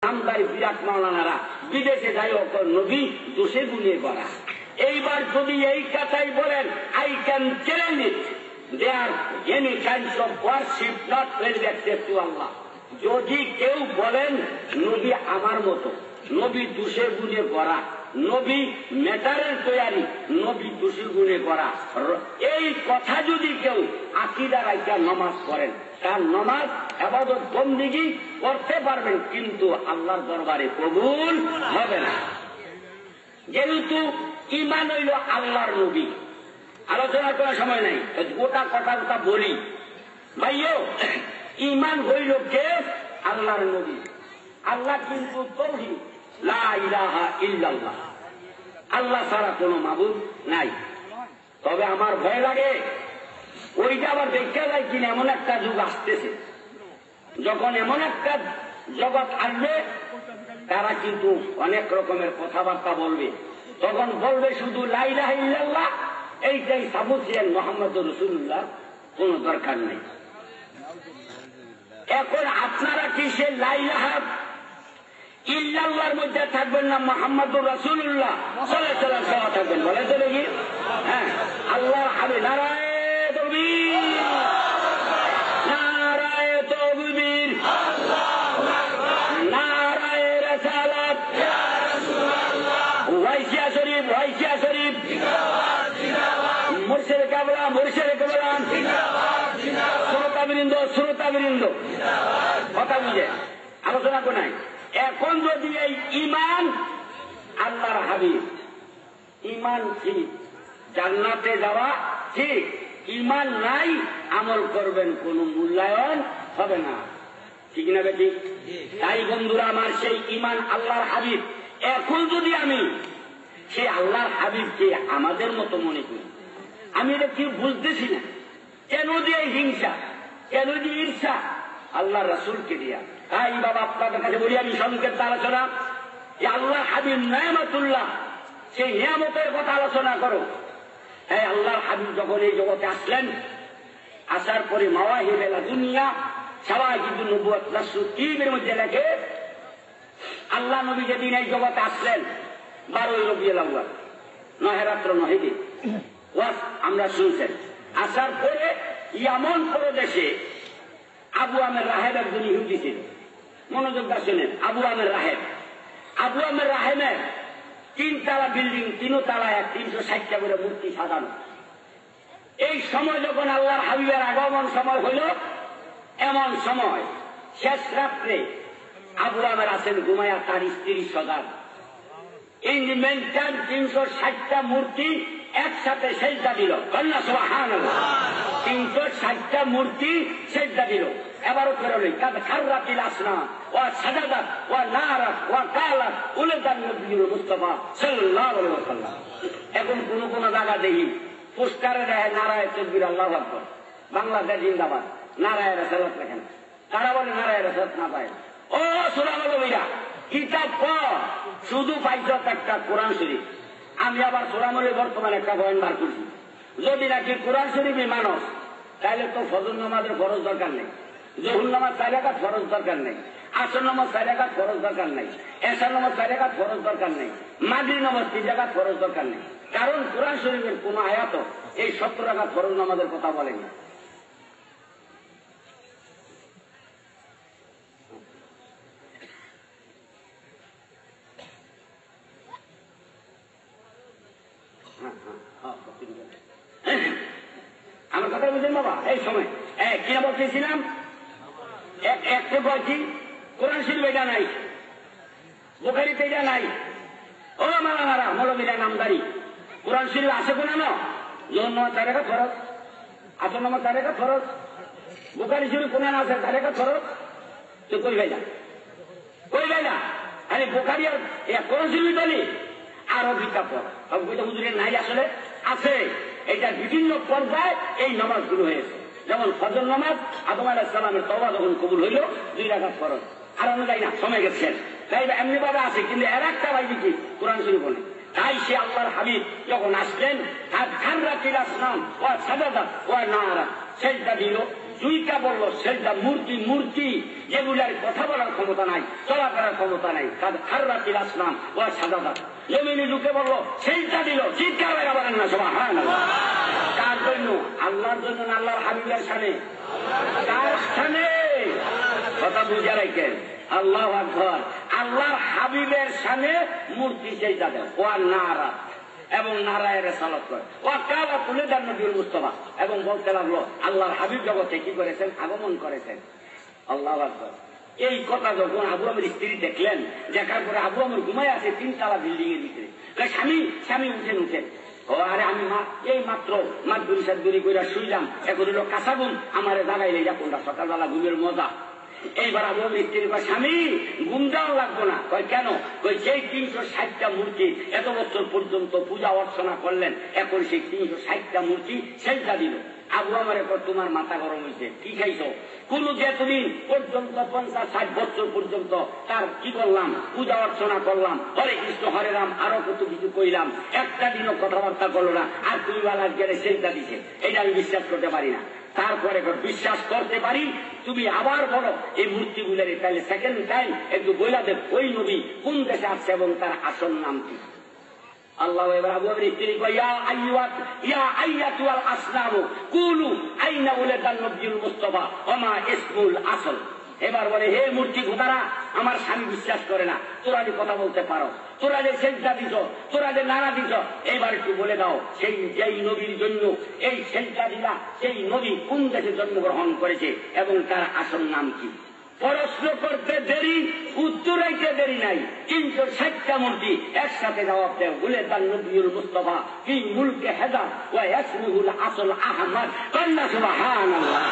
নামদারি বিরাট মাওলানারা বিদেশে যাই নবী দোষে গুনে করা। এইবার যদি এই কথাই বলেন, I can challenge it, there any kinds of worship not respected to Allah. যদি কেউ বলেন নবী আমার মতো, নবী দোষে গুনে করা, নবী ম্যাটারের তৈরি, নবী দোষী গুনে করা, এই কথা যদি কেউ আকীদা রাইখা নামাজ পড়েন, তার নামাজ ইবাদত বন্দেগী করতে পারবেন, কিন্তু আল্লাহর দরবারে কবুল হবে না। যেহেতু ঈমান হইল আল্লাহর নবী, আলোচনা করার সময় নাই, গোটা কথা বলি ভাইও। ঈমান হইল কে? আল্লাহর নবী। আল্লাহ কিন্তু তাওহীদ, লা ইলাহা ইল্লাল্লাহ, আল্লাহ ছাড়া কোন মাবুদ নাই। তবে আমার ভয় লাগে ওইটা আবার দেখা যায় কিনা, এমন একটা যুগ আসতেছে যখন এমন একটা জগৎ আসবে তারা কিন্তু অনেক রকমের কথাবার্তা বলবে। তখন বলবে শুধু লা ইলাহা ইল্লাল্লাহ, এইটাই সাবুসিয়ান মুহাম্মদুর রাসূলুল্লাহ, কোন দরকার নেই। এখন আপনারা কি সে লা ইলাহা ইল্লাল্লাহর মধ্যে থাকবেন না মুহাম্মদুর রাসূলুল্লাহ সাল্লাল্লাহু আলাইহি ওয়াসাল্লাম সহ থাকবেন? বলে তো দেখি। হ্যাঁ, আল্লাহর হাবিব, নারায়ে তাকবীর, নারায়ে তাকবীর, নারায়ে রিসালাত, ইয়া রাসূলুল্লাহ, ওয়াইসিয়া শরীফ, ওয়াইসিয়া শরীফ, জিন্দাবাদ জিন্দাবাদ, মুর্শিদ কাবলা, মুর্শিদ কাবলা, জিন্দাবাদ জিন্দাবাদ, শ্রোতাবৃন্দ, শ্রোতাবৃন্দ, জিন্দাবাদ। কথা বুঝে আলোচনা কো নাই। এখন যদি এই ঈমান আল্লাহর হাবিব, ঈমান ঠিক, জান্নাতে যাওয়া ঠিক, ঈমান নাই, আমল করবেন কোন মূল্যায়ন হবে না। ঠিক না বেটি? তাই বন্ধুরা আমার, সেই ঈমান আল্লাহর হাবিব, এখন যদি আমি সেই আল্লাহর হাবিবকে আমাদের মতো মনে করি, আমি এটা কি বুঝতেছি না, কেন দিয়ে হিংসা, কেন দিয়ে ঈর্ষা আল্লাহ রাসূলকে দিয়া। তাই বাবা আপনাদের কাছে বলি, আমি সংক্ষিপ্ত আলোচনা, যে আল্লাহ হাবিব নেয়ামতুল্লাহ, সেই নিয়ামতের কথা আলোচনা করো। হ্যাঁ, আল্লাহর হাবিব যখন এই জগতে আসলেন, আসার পরে মাওয়াহিব দুনিয়া শাওয়াহিদুন নবুওয়াত নাসরুদ্দীনের মধ্যে লেখে, আল্লাহ নবী যেদিন এই জগতে আসলেন 12 রবিউল আউয়াল, 9 রাত্র 9 দিন, ওয়াজ আমরা শুনছেন। আসার পরে ইয়ামন প্রদেশে আবু আমের রাহেব একজন ইহুদি ছিল। মনোযোগ দা শুনেন, আবু আমের রাহেব, আবু আমের রাহেবের 3 তলা বিল্ডিং, 3 তলায় 360টা করে মূর্তি সাজানো। এই সময় যখন আল্লাহর হাবিবের আগমন সময় হইল, এমন সময় শেষ রাত্রে আবু আমের আছেন ঘুমায়া, তার স্ত্রী সজাগ। ইন দি মেন টাইম 360টা মূর্তি একসাথে সেজদা দিল। কন্যা সুবহানাল্লাহ, 360টা মূর্তি সেজদা দিল। এবারও ফেরোলেই খাররাতিল আসনাম ওয়া সাজাদাত ওয়া নারাত ওয়া কালাত উলাদান নবীর মুস্তাফা সাল্লাল্লাহু আলাইহি ওয়াসাল্লাম। এখন কোন কোন জায়গা দেখি পোস্টারে দেয় নারায়ে তাকবীর, আল্লাহু আকবার, বাংলাদেশ জিন্দাবাদ, নারায়ে রিসালাত লেখেন। তারা বলে নারায়ে রিসালাত না পায়। ও সুরামলবীরা, কিতাব পড়, শুধু পাইছ একটা কোরআন শরীফ। আমি আবার সুরামলে বর্তমানে একটা বয়ান বার করছি, যদি নাকি কোরআন শরীফই মানুষ, তাহলে তো ফজর নামাজের ফরজ দরকার নেই, জোহর নামাজ 4 রাকাত ফরজ দরকার নেই, আসর নামাজ 4 রাকাত ফরজ দরকার নেই, এশার নামাজ 4 রাকাত ফরজ দরকার নেই, মাগরিব নামাজ 3 রাকাত ফরজ দরকার নেই। কারণ কোরআন শরীফের কোন আয়াত এই 70 রাকাত ফরজ নামাজের কথা বলেনি। আমার কথা বুঝলেন বাবা? এই সময় কিনা বলতেছিলাম, একটু বলছি কোরআন শরীফ এটা নাই, বুখারীতে এটা নাই। ও মালানারা, মৌলবীরা, নামদারি, কোরআন শরীফ আছে কোন? জোহর নামাজ 4 রাকাত ফরজ, আসর নামাজ 4 রাকাত ফরজ, বুখারী শরীফ কোন আছে 4 রাকাত ফরজ। তো কই ভাই না, কই ভাই না, আরে বুখারী আর কোরআন শরীফ বলি আরবিটা পড়। হুজুরের নাই, আসলে আছে। এটা বিভিন্ন পর্যায়ে এই নামাজগুলো হয়েছে। যেমন ফজর নামাজ, আদম আলাইহিস সালামের তওবা যখন কবুল হইল 2 রাকাত ফরজ। আর আমরা যাই না, সময় গেছে, তাই এমনি ভাবে আছে, কিন্তু এর একটা ভাই কি কোরআন শরীফ বলে। তাই সে আল্লাহর হাবিব যখন আসলেন, খাররাতিল আসনাম ওয়া সাজাদাত ওয়া নারাত, সেজদা দিল, দুইটা বললো সেটা মূর্তি মূর্তি যেগুলার কথা বলার ক্ষমতা নাই, চলা করার ক্ষমতা নাই। খাররাতিল আসনাম ও সাজাদা, জমিনে ঢুকে বললো সেইটা দিল, চিৎকার বেড়া বলেন না সবাই। হ্যাঁ, কার জন্য? আল্লাহর জন্য না আল্লাহর হাবিবের সামনে? কার সামনে? কথা বুঝে রাখেন। আল্লাহ আকবার। আল্লাহর হাবিবের সামনে মূর্তি সেইটা দেয় ও আর নারা এবং নারায়ণের সালাত করে ও কাবা তুলে দেন নবীর মুস্তফা এবং বলতে লাগলো আল্লাহর হাবিব জগতে কি করেছেন? আগমন করেছেন। আল্লাহ আকবার। এই কথা যখন আবু আমের স্ত্রী দেখলেন, দেখার পরে আবু আমের ঘুমায় আছে 3 তলা বিল্ডিং এর ভিতরে। স্বামী স্বামী উঠেন। ও আরে আমি এই মাত্র মাদুরি সাদুরি করে শুইলাম, এখন হলো কাঁচা ঘুম, আমারে জাগাইলে যা কোনটা সকালবেলা ঘুমের মজা। এইবার আবু আমের স্ত্রী কয় স্বামী ঘুম দেওয়া লাগবো না। কয় কেন? কই যেই 360টা মূর্তি এত বছর পর্যন্ত পূজা অর্চনা করলেন, এখন সেই 360টা মূর্তি সেইটা দিল। আবু আমার এখন তোমার মাথা গরম হয়েছে, কি খাইছো? কোন যেতদিন পর্যন্ত 50-60 বছর পর্যন্ত তার কি করলাম? পূজা অর্চনা করলাম, হরে কৃষ্ণ হরে রাম আরো কত কিছু কইলাম, একটা দিনও কথাবার্তা করলো না, আর তুমি বেলা গেলে সেইটা দিছে। এটা আমি বিশ্বাস করতে পারি না। তারপরে বিশ্বাস করতে পারি তুমি আবার বলো এই মূর্তি গুলার, তাহলে সেকেন্ড টাইম একটু বইলা দেব ওই নবী কোন দেশে আসছে এবং তার আসল নাম কি? আল্লাহ এবার আবু বকর স্ত্রী কয় ইয়া আইয়াতুল আসনাম কুলু আইনা উলাদান নবিয়ুল মুস্তাফা ওমা ইসমুল আসল। এবার বলে হে মূর্তি খোদারা, আমার স্বামী বিশ্বাস করে না, তোরা যে কথা বলতে পারো, তোরা যে সেজদা দিছ, তোরা যে নাড়া দিছ, এবার একটু বলে দাও সেই যেই নবীর জন্য এই সেজদা দিলা, সেই নবী কোন দেশে জন্মগ্রহণ করেছে এবং তার আসল নাম কি? প্রশ্ন করতে দেরি, উত্তরাইতে দেরি নাই। 360টা মূর্তি একসাথে জবাব দেয় বলে তার নবিয়ুল মুস্তাফা কি মুলকে হেদা ওয়া ইসমুল আসল আহমদ। কন্যা সুবহানাল্লাহ।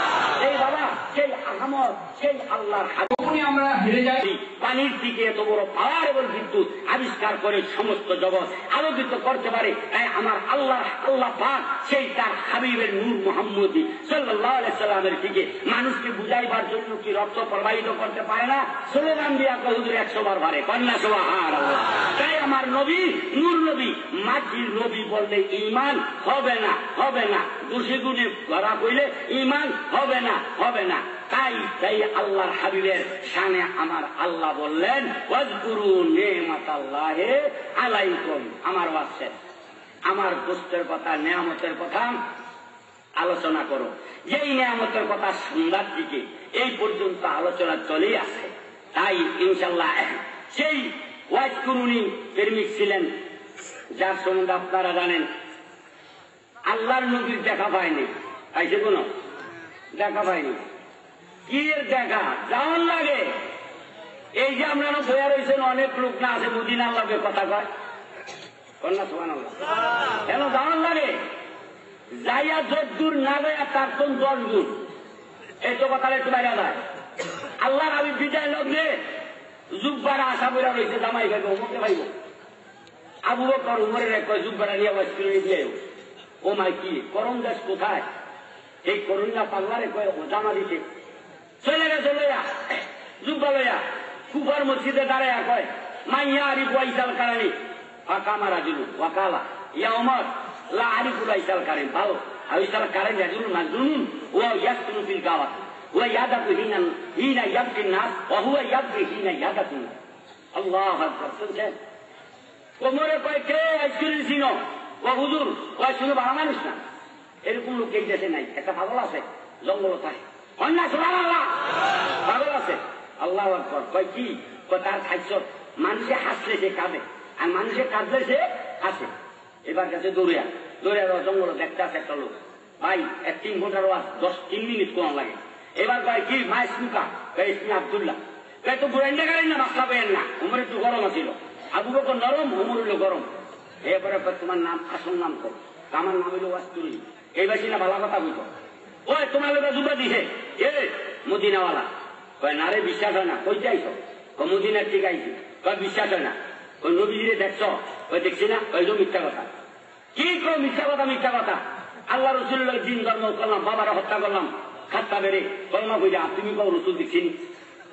এই বাবা সেই আহমদ, সেই আল্লাহর হাবিব। আমরা হেরে যাই পানির দিকে এত বড় পাওয়ার এবং বিদ্যুৎ আবিষ্কার করে সমস্ত জগৎ আলোকিত করতে পারে। তাই আমার আল্লাহ পাক সেই তার হাবিবের নূর মুহাম্মদী সাল্লাল্লাহু আলাইহি সাল্লামের দিকে মানুষকে বুঝাইবার জন্য কি রক্ত প্রবাহিত করতে পারে না? স্লোগান দিয়া হুজুর 100 বার পারে। কন্যা সুবহানাল্লাহ। তাই আমার নবী নূর নবী, মাটির নবী বললে ঈমান হবে না, হবে না। দোষী গুণে ধরা কইলে ঈমান হবে না, হবে না। তাই আল্লাহর হাবিবের শানে আমার আল্লাহ বললেন ওয়াজকুরু নি'মাতাল্লাহি আলাইকুম। আমার ওয়াসে আমার দোস্তের কথা, নেয়ামতের কথা আলোচনা করো। যেই নেয়ামতের কথা সন্ধ্যার দিকে এই পর্যন্ত আলোচনা চলেই আসে। তাই ইনশাল্লাহ সেই ওয়াজকুরুনি প্রেমিক ছিলেন, যার সম্বন্ধে আপনারা জানেন আল্লাহর নবীর দেখা পায়নি। পাইছে কোন? দেখা পায়নি। কি এর দেখা? যাওয়ার লাগে। এই যে আমরা বইয়া রয়েছেন অনেক লোক না আছে মদিনার লাগে কথা কয়। কন্যা সুবহানাল্লাহ। কেন যাওয়ার লাগে? যাইয়া যদ্দূর না যাইয়া তার কোন 10 গুণ। এই তো কথা একটু বাইরে যায়। আল্লাহর হাবিব বিদায় লগ্নে জুব্বারা আশা বইরা রয়েছে, জামাই খাইব, মুখে খাইব। আবু বকর উমরের এক জুব্বারা নিয়ে ওয়াজ করে দিয়ে ও মাই কি করম দেশ কোথায়? এই করুণা পাল্লারে কয় জামা দিতে চলে গেছে লইয়া জুব্বা লইয়া কুফার মসজিদে দাঁড়াইয়া কয় মাইয়া আরিফ ওয়াইসাল কারানি ফাঁকা মারা দিল ওয়াকালা ইয়া ওমর লা আরিফ ওয়াইসাল কারিম। ভালো আইসাল কারেন রাজুল মাজনুন ওয়া ইয়াসতুনু ফিল গাওয়াত ওয়া ইয়াদাতু হিনা ইয়াবকিন নাস ওয়া হুয়া ইয়াবকি হিনা ইয়াদাতু। আল্লাহু আকবার। শুনছেন? ওমরে কয় কে আইসুল সিনো? ও হুজুর কয় শুনে ভালো মানুষ না, এরকম লোক এই দেশে নাই। একটা পাগল আছে জঙ্গল থাকে, কন্যা সুবহানাল্লাহ, পাগল আছে। আল্লাহু আকবার। কয় কি? তার খাদ্য মানুষে হাসলে সে কাঁদে, আর মানুষে কাঁদলে সে হাসে। এবার কাছে দৌড়িয়া জঙ্গল দেখতে আছে একটা লোক। ভাই 3 ঘন্টার ওয়াজ 3 মিনিট কোন লাগে। এবার কয় কি মা ইসমুকা? কয় ইসমে আব্দুল্লাহ। কয় তো বুড়াইন্ডা গাড়ি না মাসলা পেয়েন না। উমর একটু গরম আছিল, আবু বকর নরম, উমর হইল গরম। এরপরে তোমার নাম, আসল নাম কর। আমার নাম হইল ওয়াস্তুরি। এই বেশি না ভালো কথা বুঝো। ওই তোমার লোক জুবা দিছে এ মদিনাওয়ালা। কয় না রে বিশ্বাস হয় না। কই যাইছ? মদিনার ঠিক আইছি। কয় বিশ্বাস হয় না। ওই নবীজিরে দেখছ? ওই দেখছি না। ওই মিথ্যা কথা। কি কো মিথ্যা কথা? মিথ্যা কথা। আল্লাহ রসুল্লাহ দিন ধর্ম করলাম, বাবারা হত্যা করলাম, খাত্তা বেড়ে কলমা কইরা তুমি কও রসুল দেখছিনি?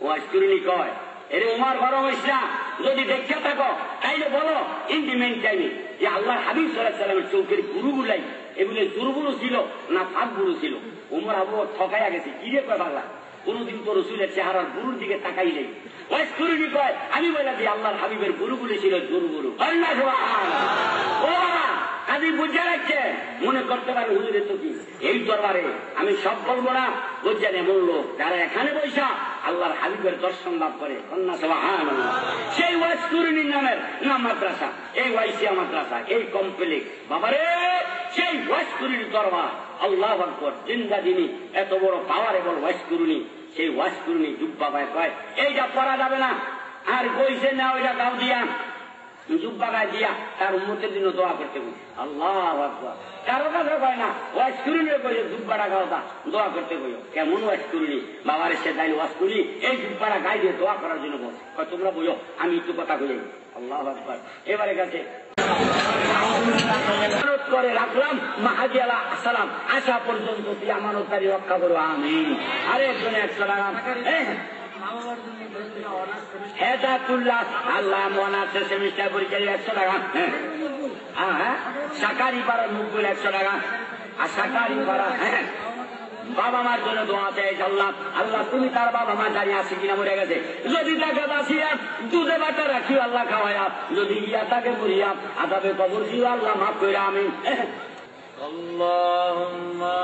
ও আজকুরিনি কয় এরে উমার বড় হইস না, যদি দেখতে থাকো তাইলে বলো ইন্ডিমেন্ট টাইমে যে আল্লাহ হাবিব সাল্লাল্লাহু আলাইহি ওয়াসাল্লামের চৌকের গুরুগুলাই এগুলো দুর্বুরু ছিল না ফাঁক গুরু ছিল। উমর আবু ঠকাইয়া গেছে, কি রে কয় পাগলা, কোনদিন তো রসুলের চেহারার গুরুর দিকে তাকাই নেই। ওয়াইসকুরুনি কয়, আমি বলে দিই আল্লাহর হাবিবের গুরুগুলি ছিল দুর্বুরু। কাজী বুঝে রাখছে, মনে করতে পারে হুজুরে তো কি এই দরবারে আমি সব বলবো না, বুঝছেন এমন লোক যারা এখানে বৈশা আল্লাহর হাবিবের দর্শন লাভ করে। সেই ওয়াইসকুরুনির নামের না মাদ্রাসা, এই ওয়াইসিয়া মাদ্রাসা, এই কমপ্লেক্স বাবারে, সেই ওয়াইসকুরুনির দরবার। আল্লাহু আকবার, জিন্দা দিনী এত বড় পাওয়ারেবল ওয়াইসকুরুনি, সেই ওয়াইসকুরুনি জুব্বা গায়ে কয় এইটা পরা যাবে না, আর কইছে না ওইটা গাও দিয়া জুব্বা গায়ে দিয়া তার উম্মতের জন্য দোয়া করতে বলি। আল্লাহু আকবার, কারো কাছে কয় না ওয়াইসকুরুনি কইছে জুব্বাটা গাওতা দোয়া করতে কইও। কেমন ওয়াইসকুরুনি বাবারে, সে দাইল ওয়াইসকুরুনি এই জুব্বাটা গায়ে দিয়ে দোয়া করার জন্য বল। কয় তোমরা বইও, আমি একটু কথা কই। আল্লাহু আকবার। এবারে কাছে করে রাখলাম মাহাদি আলাহ সালাম আসা পর্যন্ত তুই আমানতদারি রক্ষা করো, আমিন। আরে একজনে 100 টাকা হেদাতুল্লাহ আল্লাহ মনার্স সেমিস্টার পরীক্ষায় 100 টাকা, হ্যাঁ সাকারি পাড়ার মুখগুলো 100 টাকা, আর সাকারি পাড়া বাবা মার জন্য দোয়া চাই। আল্লাহ আল্লাহ তুমি তার বাবা মা জানি আছে কিনা মরে গেছে, যদি তাকে বাঁচিয়া দুধে বাটা রাখিও আল্লাহ খাওয়াইয়া, যদি ইয়া তাকে মরিয়া আদাবে কবর দিও আল্লাহ মাফ করে, আমিন। আল্লাহুম্মা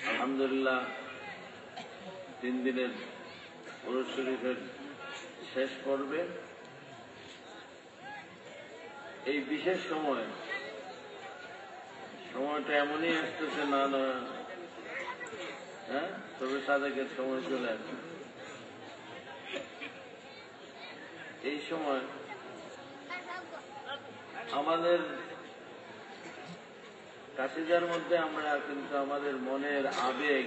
আলহামদুলিল্লাহ 3 দিনের উরুস শরীফের শেষ পর্বে এই বিশেষ সময়টা এমনই আসতেছে না, হ্যাঁ তবে সাদেকের সময় চলে আসছে। এই সময় আমাদের কাশিদার মধ্যে আমরা কিন্তু আমাদের মনের আবেগ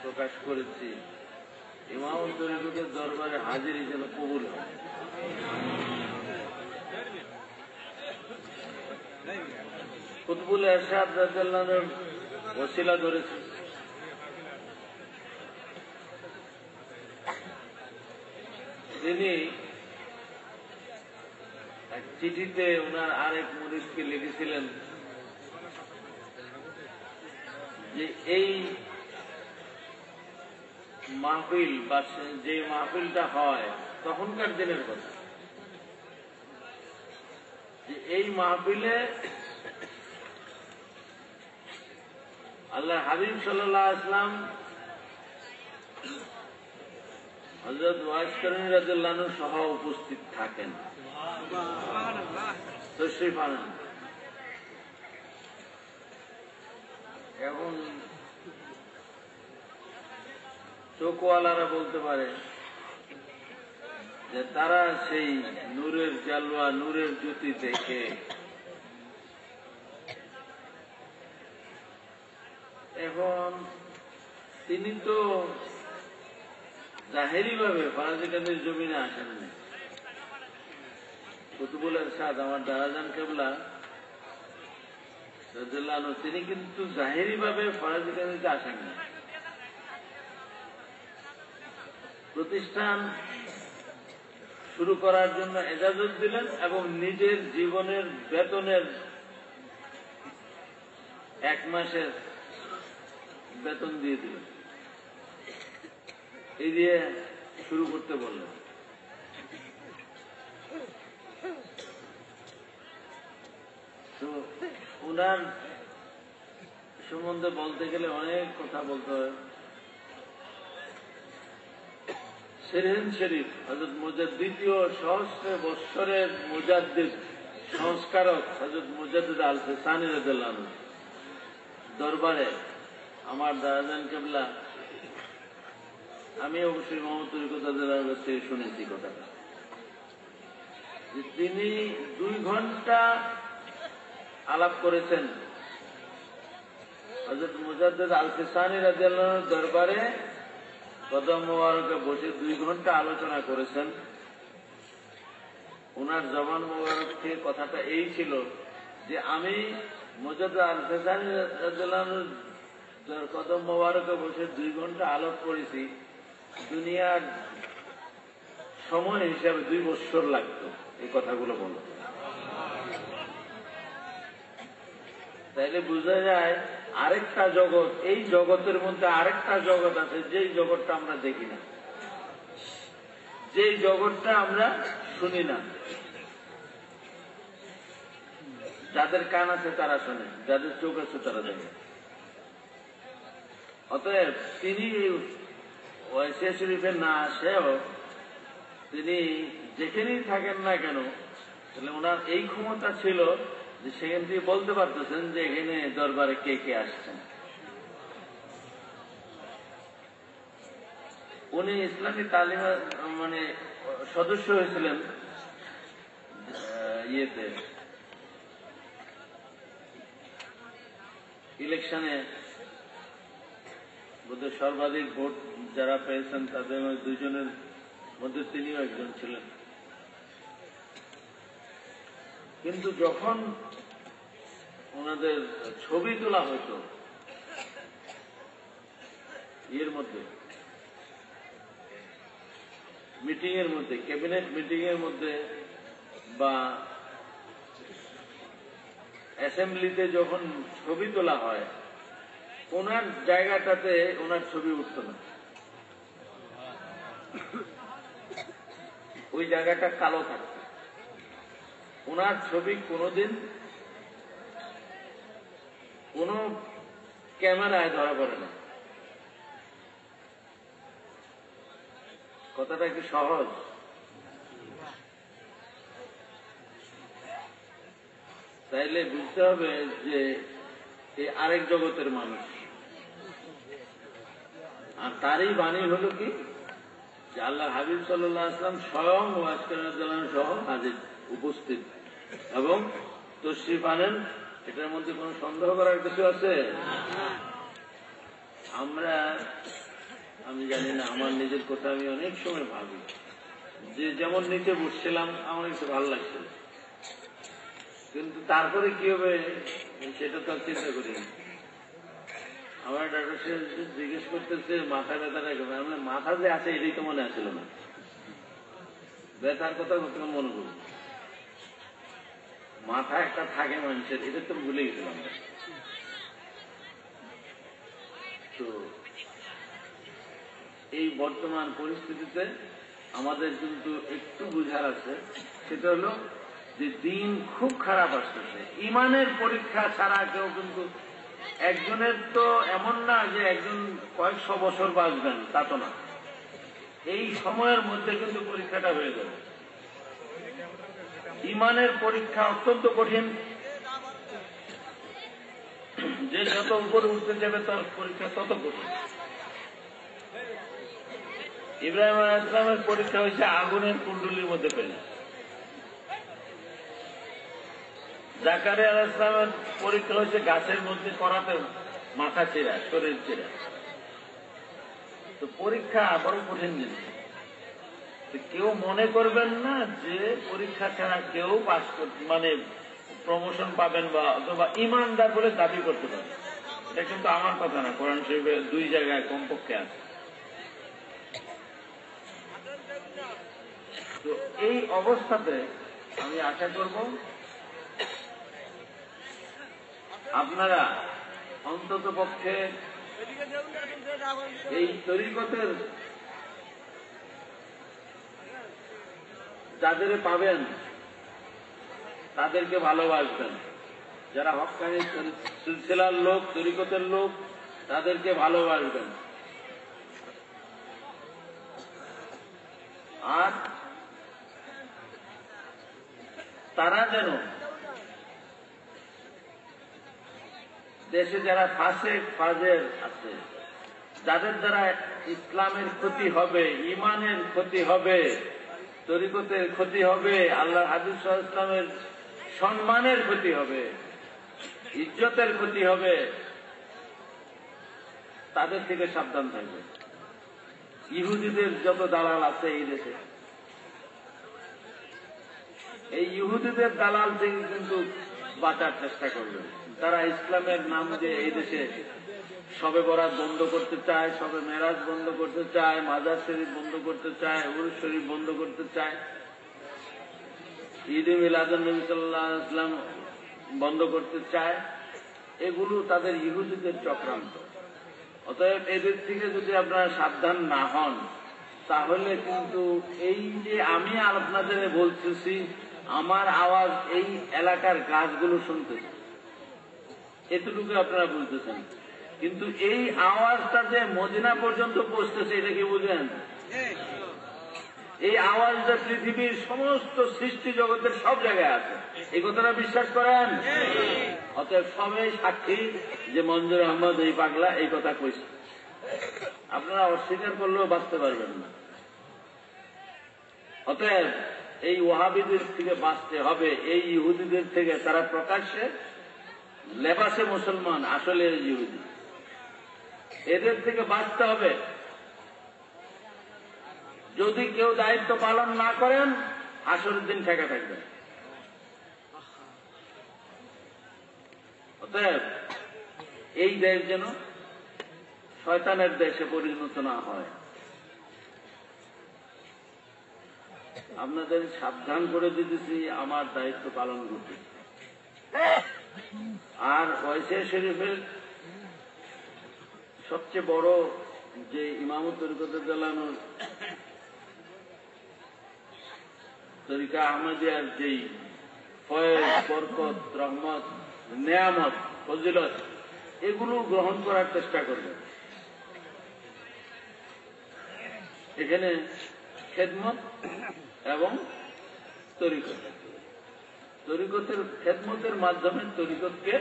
প্রকাশ করেছি, ইমাম তরিকতের দরবারে হাজিরি যেন কবুল হয়। কুতুবুল ইরশাদ রাদিয়াল্লাহু আনহু ওসিলা ধরেছে, তিনি এক চিঠিতে ওনার আরেক মুরিদকে লিখেছিলেন যে এই মাহফিল বা যে মাহফিলটা হয় তখনকার দিনের কথা, যে এই মাহফিলে আল্লাহ হাবিব সাল্লাল্লাহু আলাইহি ওয়াসাল্লাম হযরত ওয়াইস কারনী রাদিয়াল্লাহু আনহু সহ উপস্থিত থাকেন, তশরীফ আনেন। এখন চোখওয়ালারা বলতে পারে যে তারা সেই নূরের জালওয়া, নূরের জ্যোতি দেখে এখন তিনি তো জাহেরি ভাবে ফরাজিকাদের জমিনে আসেন না। কুতুবুল ইরশাদ আমার দারাজান কেবলা রাদিয়াল্লাহু আনহু তিনি কিন্তু জাহেরি ভাবে ফরাজিকাদেরকে আসেন না। প্রতিষ্ঠান শুরু করার জন্য এজাজত দিলেন এবং নিজের জীবনের বেতনের 1 মাসের বেতন দিয়ে দিলেন, এই দিয়ে শুরু করতে বললেন। তো উনার সম্বন্ধে বলতে গেলে অনেক কথা বলতে হয়। সিরহিন শরীফ হযরত মুজাদ্দিদ, দ্বিতীয় সহস্র বৎসরের মুজাদ্দিদ সংস্কারক হযরত মুজাদ্দিদ আল ফিসানী রাদিয়াল্লাহু আনহু দরবারে আমার দাদাজান কেবলা, আমি অবশ্যই মোহাম্মদ তরিকতাদের কাছ থেকে শুনেছি কথাটা, যে তিনি 2 ঘন্টা আলাপ করেছেন হযরত মুজাদ্দিদ আল ফিসানী রাদিয়াল্লাহু আনহু দরবারে কদম মোবারকে বসে 2 ঘন্টা আলোচনা করেছেন। ওনার জবান মোবারক থেকে কথাটা এই ছিল যে আমি মুজাদ্দিদ আল ফিসানী রাদিয়াল্লাহু আনহুর কদম মোবারকে বসে 2 ঘন্টা আলাপ করেছি, দুনিয়ার সময় হিসাবে 2 বছর লাগতো এই কথাগুলো বলো। তাইলে বোঝা যায় আরেকটা জগৎ, এই জগতের মধ্যে আরেকটা জগৎ আছে, যেই জগৎটা আমরা দেখি না, যেই জগৎটা আমরা শুনি না। যাদের কান আছে তারা শোনে, যাদের চোখ আছে তারা দেখে। অতএব তিনি ওয়াসিয়া শরীফে না আসেও তিনি যেখানেই থাকেন না কেন, তাহলে ওনার এই ক্ষমতা ছিল যে সেখান থেকে বলতে পারতেছেন যে এখানে দরবারে কে কে আসছেন। উনি ইসলামী তালিম মানে সদস্য হয়েছিলেন ইয়েতে ইলেকশনে, বোধহয় সর্বাধিক ভোট যারা পেয়েছেন তাদের 2 জনের মধ্যে তিনিও একজন ছিলেন। কিন্তু যখন ওনাদের ছবি তোলা হতো এর মধ্যে, মিটিং এর মধ্যে, ক্যাবিনেট মিটিং এর মধ্যে বা অ্যাসেম্বলিতে যখন ছবি তোলা হয়, ওনার জায়গাটাতে ওনার ছবি উঠত না, ওই জায়গাটা কালো থাকত। ওনার ছবি কোনোদিন কোন ক্যামেরায় ধরা পড়ে না। কথাটা কি সহজ? তাইলে বুঝতে হবে যে আরেক জগতের মানুষ, আর তারই বাণী হলো কি যে আল্লাহ হাবিব সাল্লাল্লাহু আলাইহি ওয়াসাল্লাম স্বয়ং ওয়াসকার সহ হাজির উপস্থিত এবং তশরিফ আনেন। এটার মধ্যে কোন সন্দেহ করার কিছু আছে? আমি জানি না, আমার নিজের কথা আমি অনেক সময় ভাবি যে যেমন নিচে বসছিলাম আমার একটু ভালো লাগছিল, কিন্তু তারপরে কি হবে সেটা তো চিন্তা করি। আমার ডাক্তার সাহেব জিজ্ঞেস করতেছে মাথা ব্যথাটা কেমন, আমি মাথা যে আছে এটাই তো মনে আসছিল না, ব্যথার কথা তখন মনে করি। মাথা একটা থাকে মানুষের, এটা তো ভুলে গেছিলাম। তো এই বর্তমান পরিস্থিতিতে আমাদের কিন্তু একটু বুঝার আছে, সেটা হলো যে দিন খুব খারাপ আসতেছে। ইমানের পরীক্ষা ছাড়া কেউ কিন্তু, একজনের তো এমন না যে একজন কয়েকশো বছর বাঁচবেন, তা তো না। এই সময়ের মধ্যে কিন্তু পরীক্ষাটা হয়ে যাবে। ইমানের পরীক্ষা অত্যন্ত কঠিন, যে যত উপরে উঠতে যাবে তার পরীক্ষা তত কঠিন। ইব্রাহিম আলাইহিস সালামের পরীক্ষা হয়েছে আগুনের কুণ্ডলীর মধ্যে ফেলে। জাকারিয়া আলাইহিস সালামের পরীক্ষা হয়েছে গাছের মধ্যে করাতে মাথা চেরা, শরীর চেরা। তো পরীক্ষা বড় কঠিন জিনিস। কেউ মনে করবেন না যে পরীক্ষা ছাড়া কেউ পাস করতে মানে প্রমোশন পাবেন বা অথবা ইমানদার বলে দাবি করতে পারেন। এটা কিন্তু আমার কথা না, কোরআন শরীফে 2 জায়গায় কমপক্ষে আছে। তো এই অবস্থাতে আমি আশা করব আপনারা অন্তত পক্ষে এই তরিকতের যাদের পাবেন তাদেরকে ভালোবাসবেন, যারা হক্কানি সিলসিলার লোক, তরিকতের লোক, তাদেরকে ভালোবাসবেন। আর তারা যেন দেশে যারা ফাসেক ফাজের আছে, যাদের দ্বারা ইসলামের ক্ষতি হবে, ইমানের ক্ষতি হবে, তরিকতের ক্ষতি হবে, আল্লাহ হাবিব সাল্লাল্লাহু আলাইহি ওয়াসাল্লামের সম্মানের ক্ষতি হবে, ইজ্জতের ক্ষতি হবে, তাদের থেকে সাবধান থাকবে। ইহুদিদের যত দালাল আছে এই দেশে, এই ইহুদিদের দালাল থেকে কিন্তু বাঁচার চেষ্টা করবে। তারা ইসলামের নাম দিয়ে এই দেশে শবে বরাত বন্ধ করতে চায়, শবে মেরাজ বন্ধ করতে চায়, মাজার শরীফ বন্ধ করতে চায়, উরুস শরীফ বন্ধ করতে চায়, ঈদ মিলাদুন নবী সাল্লাল্লাহু আলাইহি ওয়াসাল্লাম বন্ধ করতে চায়। এগুলো তাদের ইহুদিদের চক্রান্ত। অতএব এদের থেকে যদি আপনারা সাবধান না হন, তাহলে কিন্তু এই যে আমি আপনাদের বলতেছি, আমার আওয়াজ এই এলাকার গাছগুলো শুনতেছে, এতটুকু আপনারা বুঝতেছেন, কিন্তু এই আওয়াজটা যে মদিনা পর্যন্ত পৌঁছতেছে এটা কি বুঝেন? এই আওয়াজটা পৃথিবীর সমস্ত সৃষ্টি জগতের সব জায়গায় আছে, এই কথাটা বিশ্বাস করেন? অতএব সবাই সাক্ষী যে মঞ্জুর আহমদ এই পাগলা এই কথা কইছে, আপনারা অস্বীকার করলেও বাঁচতে পারবেন না। অতএব এই ওয়াহাবিদের থেকে বাঁচতে হবে, এই ইহুদিদের থেকে। তারা প্রকাশ্যে লেবাসে মুসলমান, আসলে ইহুদি। এদের থেকে বাঁচতে হবে। যদি কেউ দায়িত্ব পালন না করেন, আসরের দিন ঠেকা থাকবে। অতএব এই দেশ যেন শয়তানের দেশে পরিণত না হয়, আপনাদের সাবধান করে দিতেছি, আমার দায়িত্ব পালন করতে। আর ওয়াইসে শরীফের সবচেয়ে বড় যে ইমামত তরিকতের জালানোর তরিকা আহমদিয়ার যেই ফয়েজ, বরকত, রহমত, নেয়ামত, ফজিলত, এগুলো গ্রহণ করার চেষ্টা করবে। এখানে খেদমত এবং তরিকত, তরিকতের খেদমতের মাধ্যমে তরিকতকে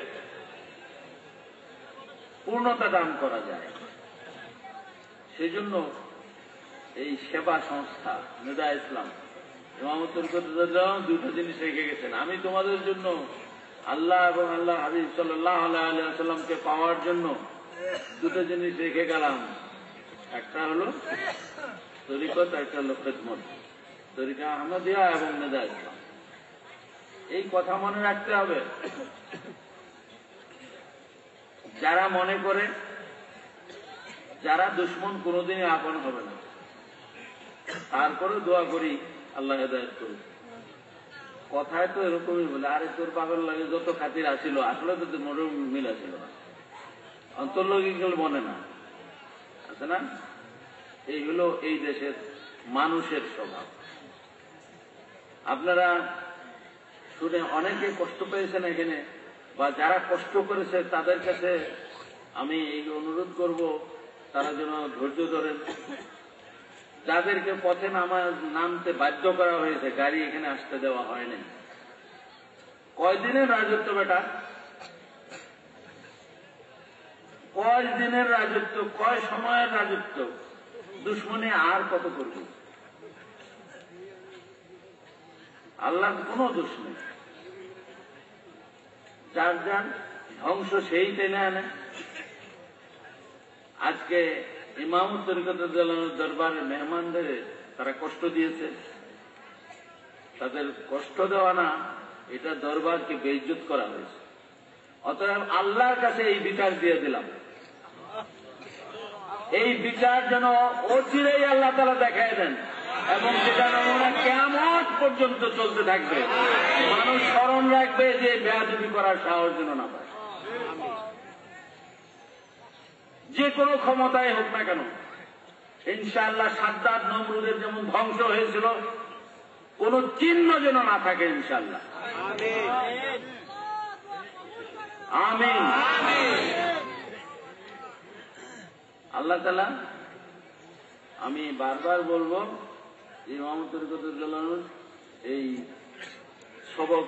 পূর্ণতা দান করা যায়। সেজন্য এই সেবা সংস্থা নেদা ইসলাম, ইমামত তরিকতের দুটো জিনিস রেখে গেছেন। আমি তোমাদের জন্য আল্লাহ এবং আল্লাহ হাবিব সাল্লাল্লাহু আলাইহি ওয়াসাল্লামকে পাওয়ার জন্য দুটো জিনিস রেখে গেলাম, একটা হলো তরিকত, একটা হলো খেদমত, তরিকা আহমদিয়া এবং নেদা ইসলাম। এই কথা মনে রাখতে হবে। যারা মনে করে যারা দুশ্মন কোনোদিনই আপন হবে না, তারপরে দোয়া করি আল্লাহ হেদায়েত করুন। কথায় তো এরকমই বলে, আরে তোর পাগল লাগে যত খাতির আসিল, আসলে তো মোটেও মিল আসিল না, অন্তর্লৌকিক মনে না আছে না। এই হলো এই দেশের মানুষের স্বভাব। আপনারা শুনে অনেকে কষ্ট পেয়েছেন এখানে, বা যারা কষ্ট করেছে তাদের কাছে আমি এই অনুরোধ করব, তারা যেন ধৈর্য ধরেন। যাদেরকে পথে নামতে বাধ্য করা হয়েছে, গাড়ি এখানে আসতে দেওয়া হয়নি, কয়দিনের রাজত্ব বেটা, কয় দিনের রাজত্ব, কয় সময়ের রাজত্ব, দুশ্মনী আর কত করবে? আল্লাহর কোন দোষ নেই, যার যার ধ্বংস সেই টেনে আনে। আজকে ইমামত তরিকতের দরবারে মেহমানদের তারা কষ্ট দিয়েছে, তাদের কষ্ট দেওয়া না, এটা দরবারকে বেইজ্জত করা হয়েছে। অতএব আল্লাহর কাছে এই বিচার দিয়ে দিলাম, এই বিচার যেন অচিরেই আল্লাহ তাআলা দেখায় দেন। এবং সেটা নমুনা কিয়ামত পর্যন্ত চলতে থাকবে। মানুষ স্মরণ রাখবে যে বেয়াদবি করার সাহস যেন না পায়। যে কোনো ক্ষমতায় হোক না কেন, ইনশাআল্লাহ সাদ্দাত নমরুদের যেমন ধ্বংস হয়েছিল, কোন চিহ্ন যেন না থাকে ইনশাআল্লাহ। আমিন। আল্লাহ তাআলা, আমি বারবার বলবো, ইমাম তরিকতুল এই সবক,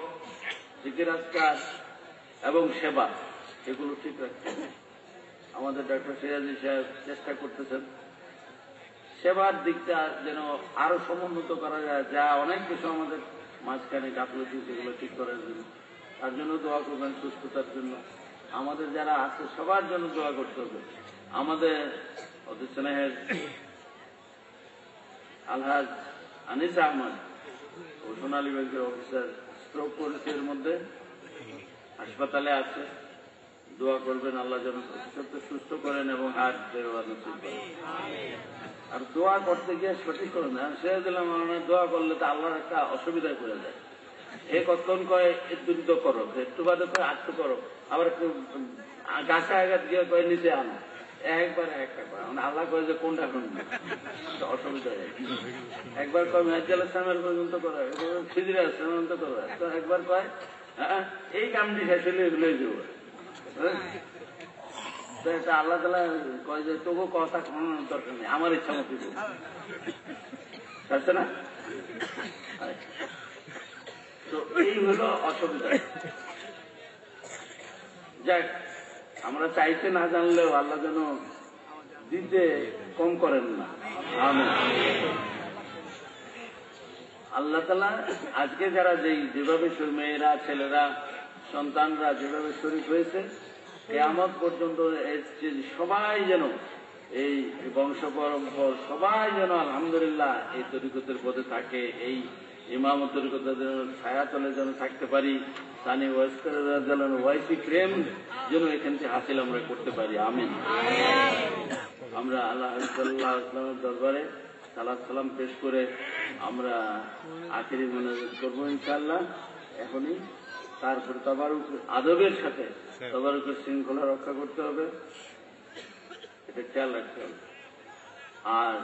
জিকির আজকার এবং সেবা, এগুলো ঠিক রাখতে হবে। আমাদের ডক্টর সিরাজি সাহেব চেষ্টা করতেছেন সেবার দিকটা যেন আরো সমুন্নত করা যায়, যা অনেক কিছু আমাদের মাঝখানে গাফলতি, সেগুলো ঠিক করার জন্য। তার জন্য দোয়া করবেন, সুস্থতার জন্য। আমাদের যারা আছে সবার জন্য দোয়া করতে হবে। আমাদের অতি স্নেহের আলহাজ আনিস আহমদ ও সোনালী ব্যাংকের অফিসার স্ট্রোক করেছে, এর মধ্যে হাসপাতালে আছে। দোয়া করবেন আল্লাহ যেন সত্য সুস্থ করেন এবং হাত বেরোয়ানো করেন। আর দোয়া করতে গিয়ে সঠিক করেন না, সে দিলাম দোয়া করলে তো আল্লাহর একটা অসুবিধায় পড়ে যায়। এ কতক্ষণ কয় দ্রুত করো, একটু বাদে কয় আটটু করো, আবার একটু গাছা আঘাত গিয়ে কয় নিচে আনো, একবারে একটা কয়। আল্লাহ কয় যে কোনটা কোন অসুবিধা হয়ে যায়। একবার কয় মেজাল ইসলামের পর্যন্ত করা, খিজিরা পর্যন্ত করা, তো একবার কয় হ্যাঁ এই কামটি শেষ হলে এগুলোই দেবো। তো এটা আল্লাহ তাআলা কয় যে তবু কথা কোনো দরকার নেই, আমার ইচ্ছা মতো আছে না। তো এই হলো অসুবিধা। যাক, আমরা চাইতে না জানলেও আল্লাহ যেন দিতে কম করেন না। আমিন। আল্লাহ তাআলা আজকে যারা যেভাবে মেয়েরা, ছেলেরা, সন্তানরা যেভাবে শরীক হয়েছে, কিয়ামত পর্যন্ত সবাই যেন এই বংশ পরম্পর সবাই যেন আলহামদুলিল্লাহ এই তরিকতের পথে থাকে, এই ইমামত তরিকতের ছায়াতলে যেন থাকতে পারি। সানি ওয়াইসি প্রেম যেন এখান থেকে হাসিল আমরা করতে পারি। আমিন। আমরা আল্লাহ সাল্লাল্লাহু আলাইহি ওয়াসাল্লামের দরবারে সালাত সালাম পেশ করে আমরা আখিরি মোনাজাত করবো ইনশাআল্লাহ এখনই। তারপরে তাবারুক আদবের সাথে তাবারুকের শৃঙ্খলা রক্ষা করতে হবে, এটা খেয়াল রাখতে হবে। আর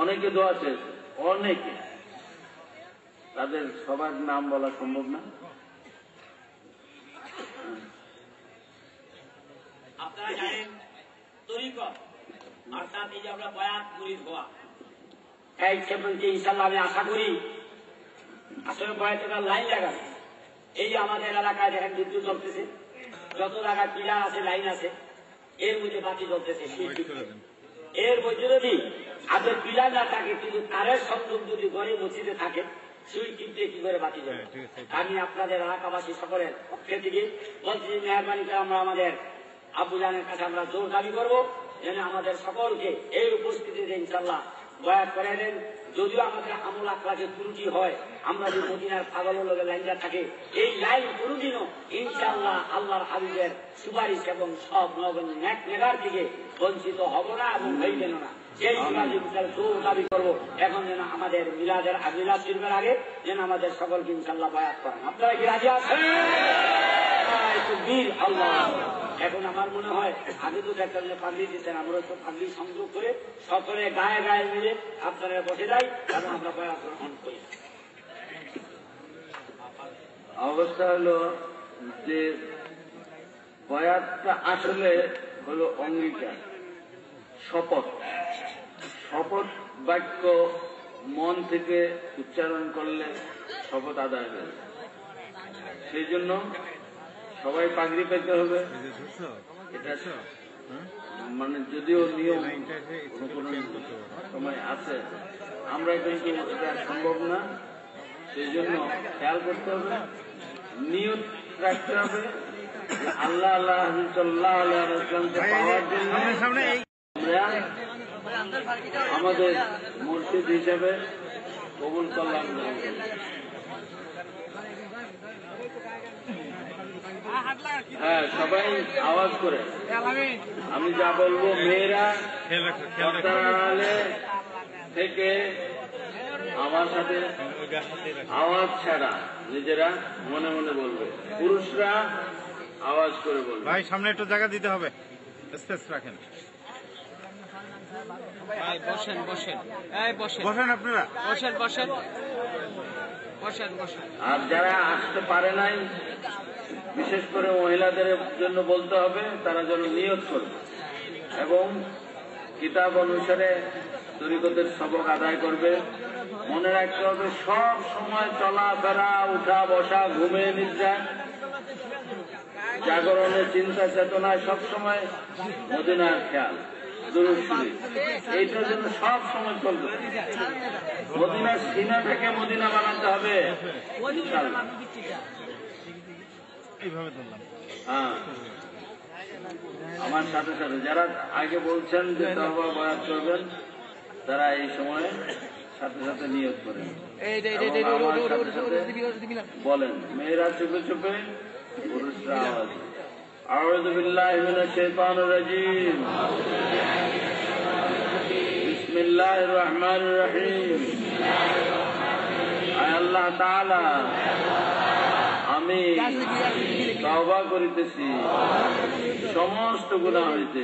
অনেকে দোয়া চেয়েছে, অনেকে, তাদের সবার নাম বলা সম্ভব না। আপনারা জানেন তরিকত অর্থাৎ এই যে আমরা বয়াত মুরিদ হওয়া, এই ক্ষেত্রে ইনশাআল্লাহ আমি আশা করি আসলে বয়াতের লাইন লাগাবে। এই যে আমাদের এলাকায় দেখেন বিদ্যুৎ চলতেছে, যত জায়গায় পিলার আছে, লাইন আছে, এর মধ্যে বাতি জ্বলতেছে। এর মধ্যে যদি আপনার পিলার না থাকে কিন্তু তারের সংযোগ যদি ঘরে মসজিদে থাকে, সুইচ টিপতে কি করে বাতি জ্বলে। আমি আপনাদের এলাকাবাসী সকলের পক্ষে থেকে বলছি, মেহরবানি করে আমরা আমাদের আব্বুজানের কাছে আমরা জোর দাবি করবো যেন আমাদের সকলকে এই উপস্থিতিতে ইনশাল্লাহ বয়াত করে দেন। যদিও আমাদের আমল আখলাকে ত্রুটি হয়, আমরা যে মদিনার পাগলের লোকের লাইনটা থাকে, এই লাইন কোনদিনও ইনশাআল্লাহ আল্লাহর হাবিবের সুপারিশ এবং সব নেক নেগার থেকে বঞ্চিত হব না এবং হইবেন না। সেই জোর দাবি করবো এখন যেন আমাদের মিলাদ শরীফের আগে যেন আমাদের সকলকে ইনশাআল্লাহ বয়াত করেন। আপনারা কি রাজি আছেন? বীর আল্লাহ। এখন আমার মনে হয় আগে তো একটা পাগড়ি দিতেন, আমরা তো পাগড়ি সংযোগ করে সকলে গায়ে গায়ে মিলে আপনারা বসে যাই এবং আমরা বয়াত গ্রহণ করি। অবস্থা হলো যে বয়াতটা আসলে হলো অঙ্গীকার, শপথ। শপথ বাক্য মন থেকে উচ্চারণ করলে শপথ আদায় হয়ে যায়। সেই জন্য সবাই পাগড়ি পেতে হবে। এটা মানে যদিও নিয়ম কোন সময় আছে, আমরা কিন্তু এটা সম্ভব না। সেই জন্য খেয়াল করতে হবে, নিয়ত রাখতে হবে আল্লাহ আল্লাহ সাল্লাল্লাহু আলাইহি ওয়াসাল্লামকে পাওয়ার জন্য আমরা আমাদের মুর্শিদ হিসেবে কবুল করলাম। হ্যাঁ, সবাই আওয়াজ করে। আমি যা বলবো মেয়েরা পর্দার আড়ালে থেকে আমার সাথে আওয়াজ ছাড়া নিজেরা মনে মনে বলবে, পুরুষরা আওয়াজ করে বলবে। ভাই সামনে একটু জায়গা দিতে হবে, স্পেস রাখেন। বসেন বসেন, বসেন আপনারা, বসেন বসেন বসেন বসেন। আর যারা আসতে পারে নাই, বিশেষ করে মহিলাদের জন্য বলতে হবে, তারা যেন নিয়ত করবে এবং কিতাব অনুসারে তরিকতের সবক আদায় করবে। মনে রাখতে হবে সব সময় চলাফেরা, উঠা বসা, ঘুমে নিদ্রা, জাগরণে, চিন্তা চেতনায় সবসময় মদিনার খেয়াল, দুরূদ শরীফ, এইটার জন্য সব সময় চলবে। মদিনার সিনা থেকে মদিনা বানাতে হবে ইনশাআল্লাহ। এইভাবে ধরলাম। হ্যাঁ, আমার সাথে সাথে যারা আগে বলছেন যে তওবা বয়াত করবেন, তারা এই সময়ে সাথে সাথে নিয়ত করেন। বলেন, মেয়েরা চুপে চুপে, পুরুষরা আওয়াজ। আউযু বিল্লাহি মিনাশ শাইতানির রাজীম। বিসমিল্লাহির রহমানির রহিম। আয় আল্লাহ তাআলা, আমি তওবা করিতেছি সমস্ত গুনাহ হইতে,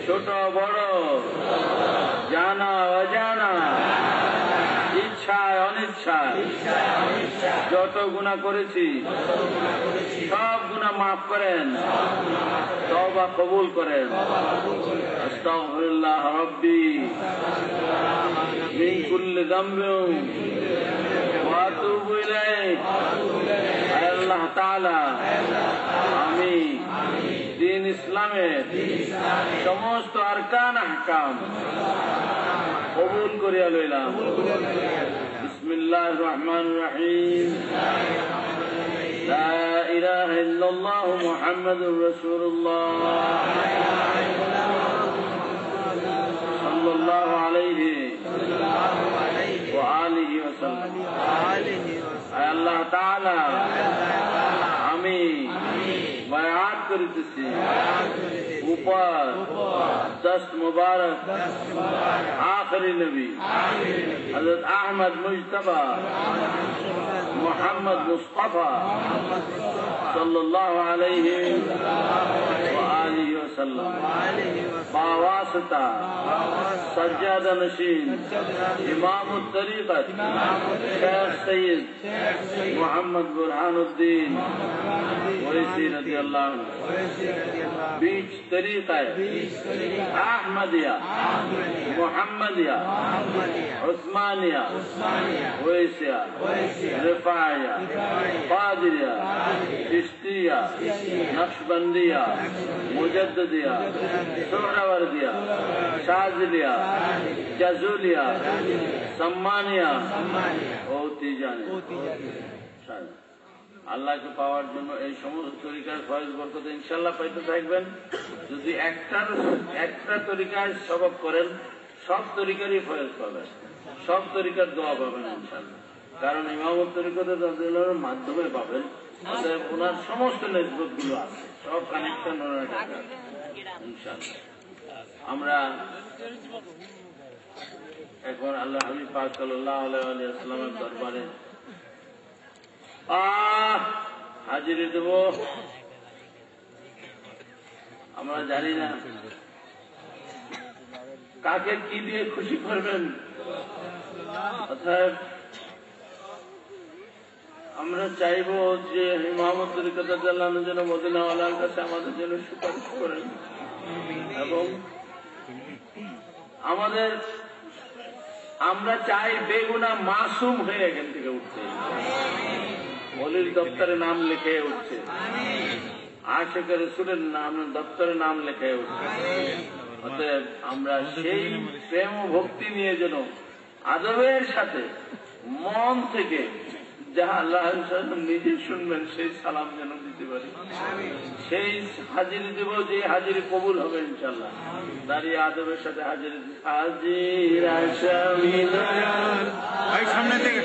ছোট বড়, জানা অজানা, ইচ্ছায় অনিচ্ছায় যত গুনাহ করেছি সব গুনাহ মাফ করেন, তওবা কবুল করেন। আস্তাগফিরুল্লাহ রাব্বি মিন কুল্লি যামবিন ওয়া আতুবু ইলাইহি। আল্লাহ তাআলা, আমি দ্বীন ইসলামের সমস্ত আরকান আহকাম কবুল করিয়া লইলাম। বিসমিল্লাহির রহমানির রহিম। লা ইলাহা ইল্লাল্লাহ মুহাম্মাদুর রাসূলুল্লাহ সাল্লাল্লাহু আলাইহি ওয়া আলিহি ওয়াসাল্লাম। আল্লাহ তাআলা, আমি বায়াত করিতেছি উপর দস্ত মুবারক আখরি নবী হযরত আহমদ মুজতবা মুহাম্মদ মুস্তাফা সাল্লাল্লাহু আলাইহি ওয়া আলিহি ওয়াসাল্লাম বাওয়াসিতা সজ্জাদা নশীন ইমামুত তরিকত শেখ সৈয়দ মোহাম্মদ বুরহানুদ্দিন ওয়াইসি রাদিয়াল্লাহু আনহু बीच तरीका अहमदिया, मुहम्मदिया, उस्मानिया, ओवैसिया, रिफाइया, कादिरिया, चिश्तिया, नक्शबंदिया, मुजद्दिदिया, सुहरावर्दिया, शाज़िलिया, जज़ुलिया, सम्मानिया ও তিজানিয়া। আল্লাহকে পাওয়ার জন্য এই সমস্ত তরিকার ফয়েজ বরকত ইনশাআল্লাহ পাইতে থাকবেন। যদি একটা তরিকার সবক করেন, সব তরিকারই ফয়েজ পাবেন, সব তরিকার দোয়া পাবেন ইনশাআল্লাহ। কারণ ইমামত তরিকতের মাধ্যমে পাবেন, অতএব ওনার সমস্ত নেসবত গুলো আছে, সব কানেকশন ওনার কাছে আছে ইনশাআল্লাহ। আমরা এখন আল্লাহ হাবিব পাক সাল্লাল্লাহু আলাইহি ওয়াসাল্লামের দরবারে হাজিরি দেব। আমরা জানি না কাকে কি দিয়ে খুশি করবেন, অর্থাৎ আমরা চাইব যে ইমামত তরিকত রাদিয়াল্লাহু আনহু যেন মদিনাওয়ালার কাছে আমাদের জন্য সুপারিশ করেন এবং আমরা চাই বেগুনা মাসুম হয়ে এখান থেকে উঠতে, ওলির দপ্তরে নাম লিখে উঠছে, আশিকে রাসূলের নাম দপ্তরে নাম লিখে উঠছে। অতএব আমরা সেই প্রেম ও ভক্তি নিয়ে যেন আদবের সাথে মন থেকে যা আল্লাহ নিজে শুনবেন সেই সালাম যেন দিতে পারি, সেই হাজিরি দেব যে হাজিরি কবুল হবে ইনশাআল্লাহ। দাঁড়িয়ে আদবের সাথে হাজিরি সামনে থেকে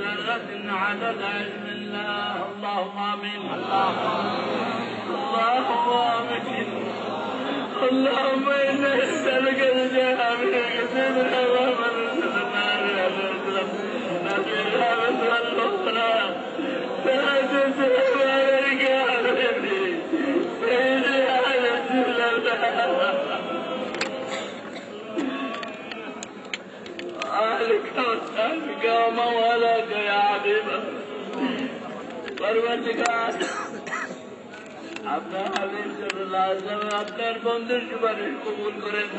ذرة عدد علم الله اللهم آمين اللهم آمين اللهم إنا نسألك الجاه من سيدنا محمد صلى الله عليه وسلم نبينا وصلى سيدنا عليك يا حبيبي سيدي على الله أهلك وصحبك وموالك يا حبيب পরবর্তীকাল আপনার হাবিব সাল্লাল্লাহু আলাইহি ওয়াসাল্লাম আপনার বন্ধুর সুপারিশ কবুল করেন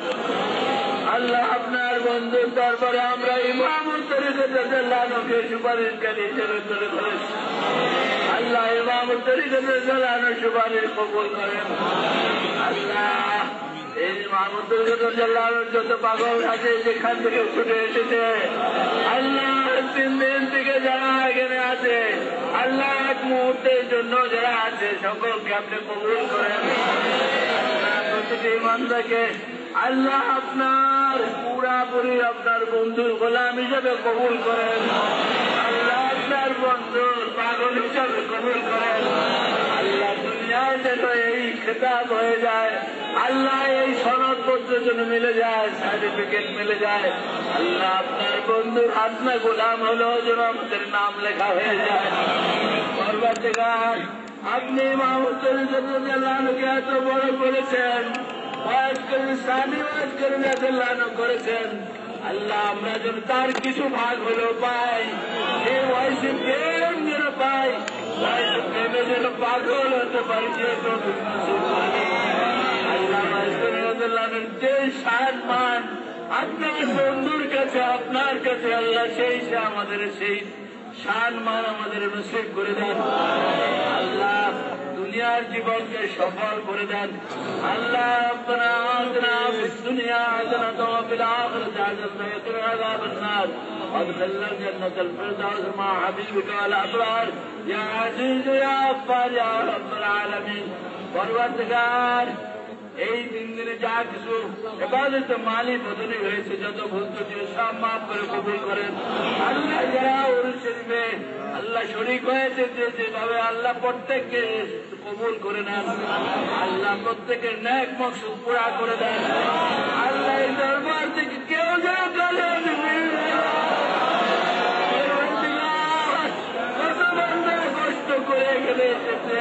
আল্লাহ আপনার বন্ধুর দরবারে আমরা ইমামুল তরিকত রাদিয়াল্লাহু আনহুকে সুপারিশকারী হিসেবে তুলে ধরেছি আল্লাহ ইমামুল তরিকত রাদিয়াল্লাহু আনহুর সুপারিশ কবুল করেন আল্লাহ এই ইমামুল তরিকত রাদিয়াল্লাহু আনহুর যত পাগল আছে যেখান থেকে ছুটে এসেছে আল্লাহ 3 দিন থেকে যারা এখানে আছে আল্লাহ এক মুহূর্তের জন্য যারা আছে সকলকে আপনি কবুল করেন প্রতিটি ইমানদারকে আল্লাহ আপনার পুরাপুরি আপনার বন্ধুর গোলাম হিসেবে কবুল করেন আল্লাহ আপনার বন্ধুর পাগল হিসাবে কবুল করেন আল্লাহ দুনিয়ায় যেন এই খেতাব হয়ে যায় আল্লাহ এই সনদপত্র যেন মিলে যায় সার্টিফিকেট মিলে যায় আল্লাহ আপনার বন্ধুর আত্মা গোলাম হলো যেন আমাদের নাম লেখা হয়ে যায় পরবর্তীকাল আপনি ইমামুল তরিকত রাদিয়াল্লাহু আনহুকে এত বড় করেছেন ওয়াজ করে ইসলামী ওয়াজ করে রাদিয়াল্লাহু আনহু করেছেন আল্লাহ আমরা যেন তার কিছু ভাগ হলেও পাই এই ওয়াইসে প্রেম যেন পাই ওয়াইসে প্রেমে যেন পাগল হতে পারি আল্লাহ রাদিয়াল্লাহু আনহুর যে সম্মান আপনার বন্ধুর কাছে আপনার কাছে আল্লাহ সেই আমাদের সেই সম্মান আমাদের নসিব করে দেন আল্লাহ দুনিয়ার জীবনকে সফল করে দেন আল্লাহ ربنا آتنا في الدنيا حسنة وفي الآخرة حسنة وقنا عذاب النار وادخلنا الجنة الفردوس مع حبيبك والأبرار يا عزيز يا غفار يا رب العالمين পরবর্তীকার এই 3 দিনে যা কিছু ইবাদতে মালি বদলি হয়েছে যত ভুল ত্রুটি সব মাফ করে কবুল করেন আল্লাহ যারা উরুস শরীফে আল্লাহ শরীক হয়েছে যেভাবে আল্লাহ প্রত্যেককে কবুল করে নেন আল্লাহ প্রত্যেকের নেক মকসুদ পুরা করে দেন আল্লাহ এই দরবার থেকে কেউ যেন চলে কত বান্দা কষ্ট করে এখানে এসেছে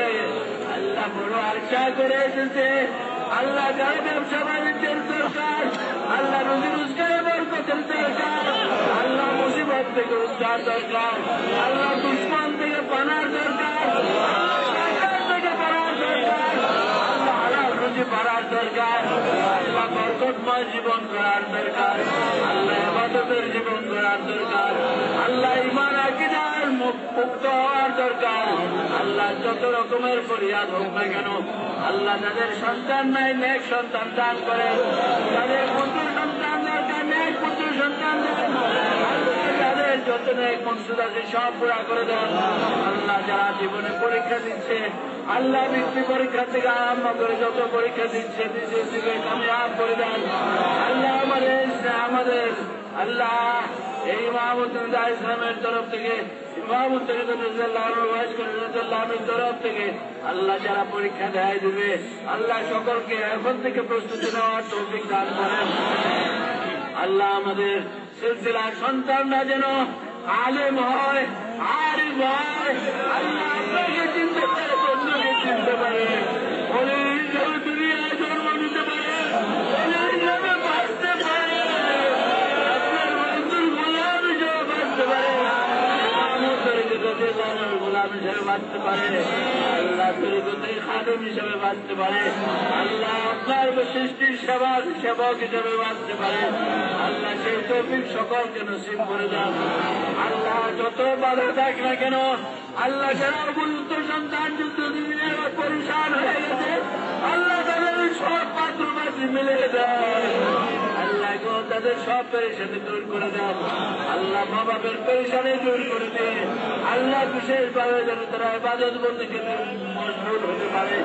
আল্লাহ বড় আশা করে এসেছে আল্লাহ যারা ব্যবসা বাণিজ্যের দরকার আল্লাহ রুজি রোজগারের বরকতের দরকার আল্লাহ মুসিবত থেকে উদ্ধার দরকার আল্লাহ দুশ্মন থেকে পানার দরকার থেকে পানার দরকার আল্লাহ হালাল রুজি পাড়ার দরকার আল্লাহ বরকতময় জীবন করার দরকার আল্লাহ ইবাদতের জীবন করার দরকার আল্লাহ ঈমান আকীদার মুক্ত হওয়ার দরকার আল্লাহ যত রকমের ফরিয়াদ হোক না কেন আল্লাহ যাদের সন্তান নাই নেক সন্তান দান করেন যাদের পুত্র সন্তান দরকার নেক পুত্র সন্তান দেন আল্লাহ যাদের যত নেক মকসুদ আছে সব পুরা করে দেন আল্লাহ যারা জীবনে পরীক্ষা দিচ্ছে আল্লাহ বৃত্তি পরীক্ষা থেকে আরম্ভ করে যত পরীক্ষা দিচ্ছে নিজের দিকে কামিয়াব করে দেন আল্লাহ আমাদের আল্লাহ এই ইমামুল ইসলামের তরফ থেকে ইমামুল তরিকত রাদিয়াল্লাহু আনহু ওয়াজ করে রাদিয়াল্লাহু আনহুর তরফ থেকে আল্লাহ যারা পরীক্ষা দেয় দিবে আল্লাহ সকলকে এখন থেকে প্রস্তুতি নেওয়ার তৌফিক দান করেন আল্লাহ আমাদের সিলসিলার সন্তানরা যেন আলেম হয় আরিফ হয় আল্লাহ আপনাকে চিনতে পারে বন্ধুকে চিনতে পারে ওলি হিসেবে দুনিয়ায় জন্ম নিতে পারে ওলি হিসেবে বাঁচতে পারে আপনার বন্ধুর গোলাম হিসেবে বাঁচতে পারে গোলাম হিসেবে বাঁচতে পারে আল্লাহ তরিকতের খাদেম হিসেবে বাঁচতে পারে আল্লাহ আপনার সৃষ্টির সেবক হিসেবে বাঁচতে পারে আল্লাহ সেই তৌফিক সকলকে নসিব করে দেন আল্লাহ যত বাধা থাক না কেন আল্লাহ যারা উপযুক্ত সন্তান যুদ্ধ দিনে পরিশান হয়ে গেছে আল্লাহ তাদের সব পাত্র পাত্রী মিলে দেয় আল্লাহ তাদের সব পেরেশানি দূর করে দেন আল্লাহ মা বাপের পেরেশানি দূর করে দেন আল্লাহ বিশেষভাবে যেন তারা ইবাদত বলতে মজবুত হতে পারে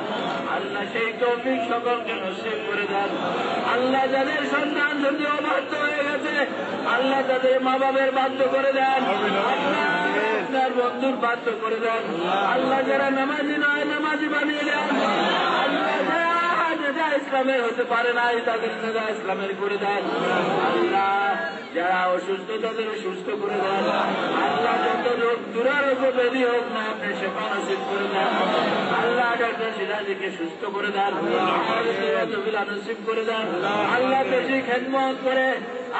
আল্লাহ সেই তৌফিক সকলকে নসিব করে দেন আল্লাহ যাদের সন্তান যদি অবাধ্য হয়ে গেছে আল্লাহ তাদের মা বাপের বাধ্য করে দেন আল্লাহ আপনার বন্ধুর পাত্র করে দেন। আল্লাহ যারা নামাজি নয় নামাজি বানিয়ে দেন। আল্লাহ যারা ইসলামের হতে পারে নাই তাদের নেতা ইসলামের করে দেন। আল্লাহ যারা অসুস্থ তাদের সুস্থ করে দেন। আল্লাহ যত রোগ দুরারোগ্য ব্যাধি হোক না আপনি সেবা নসিব করে দেন। আল্লাহ ডক্টর সিরাজকে সুস্থ করে দেন। নসিব করে দেন। আল্লাহ বেশি খেদমত করে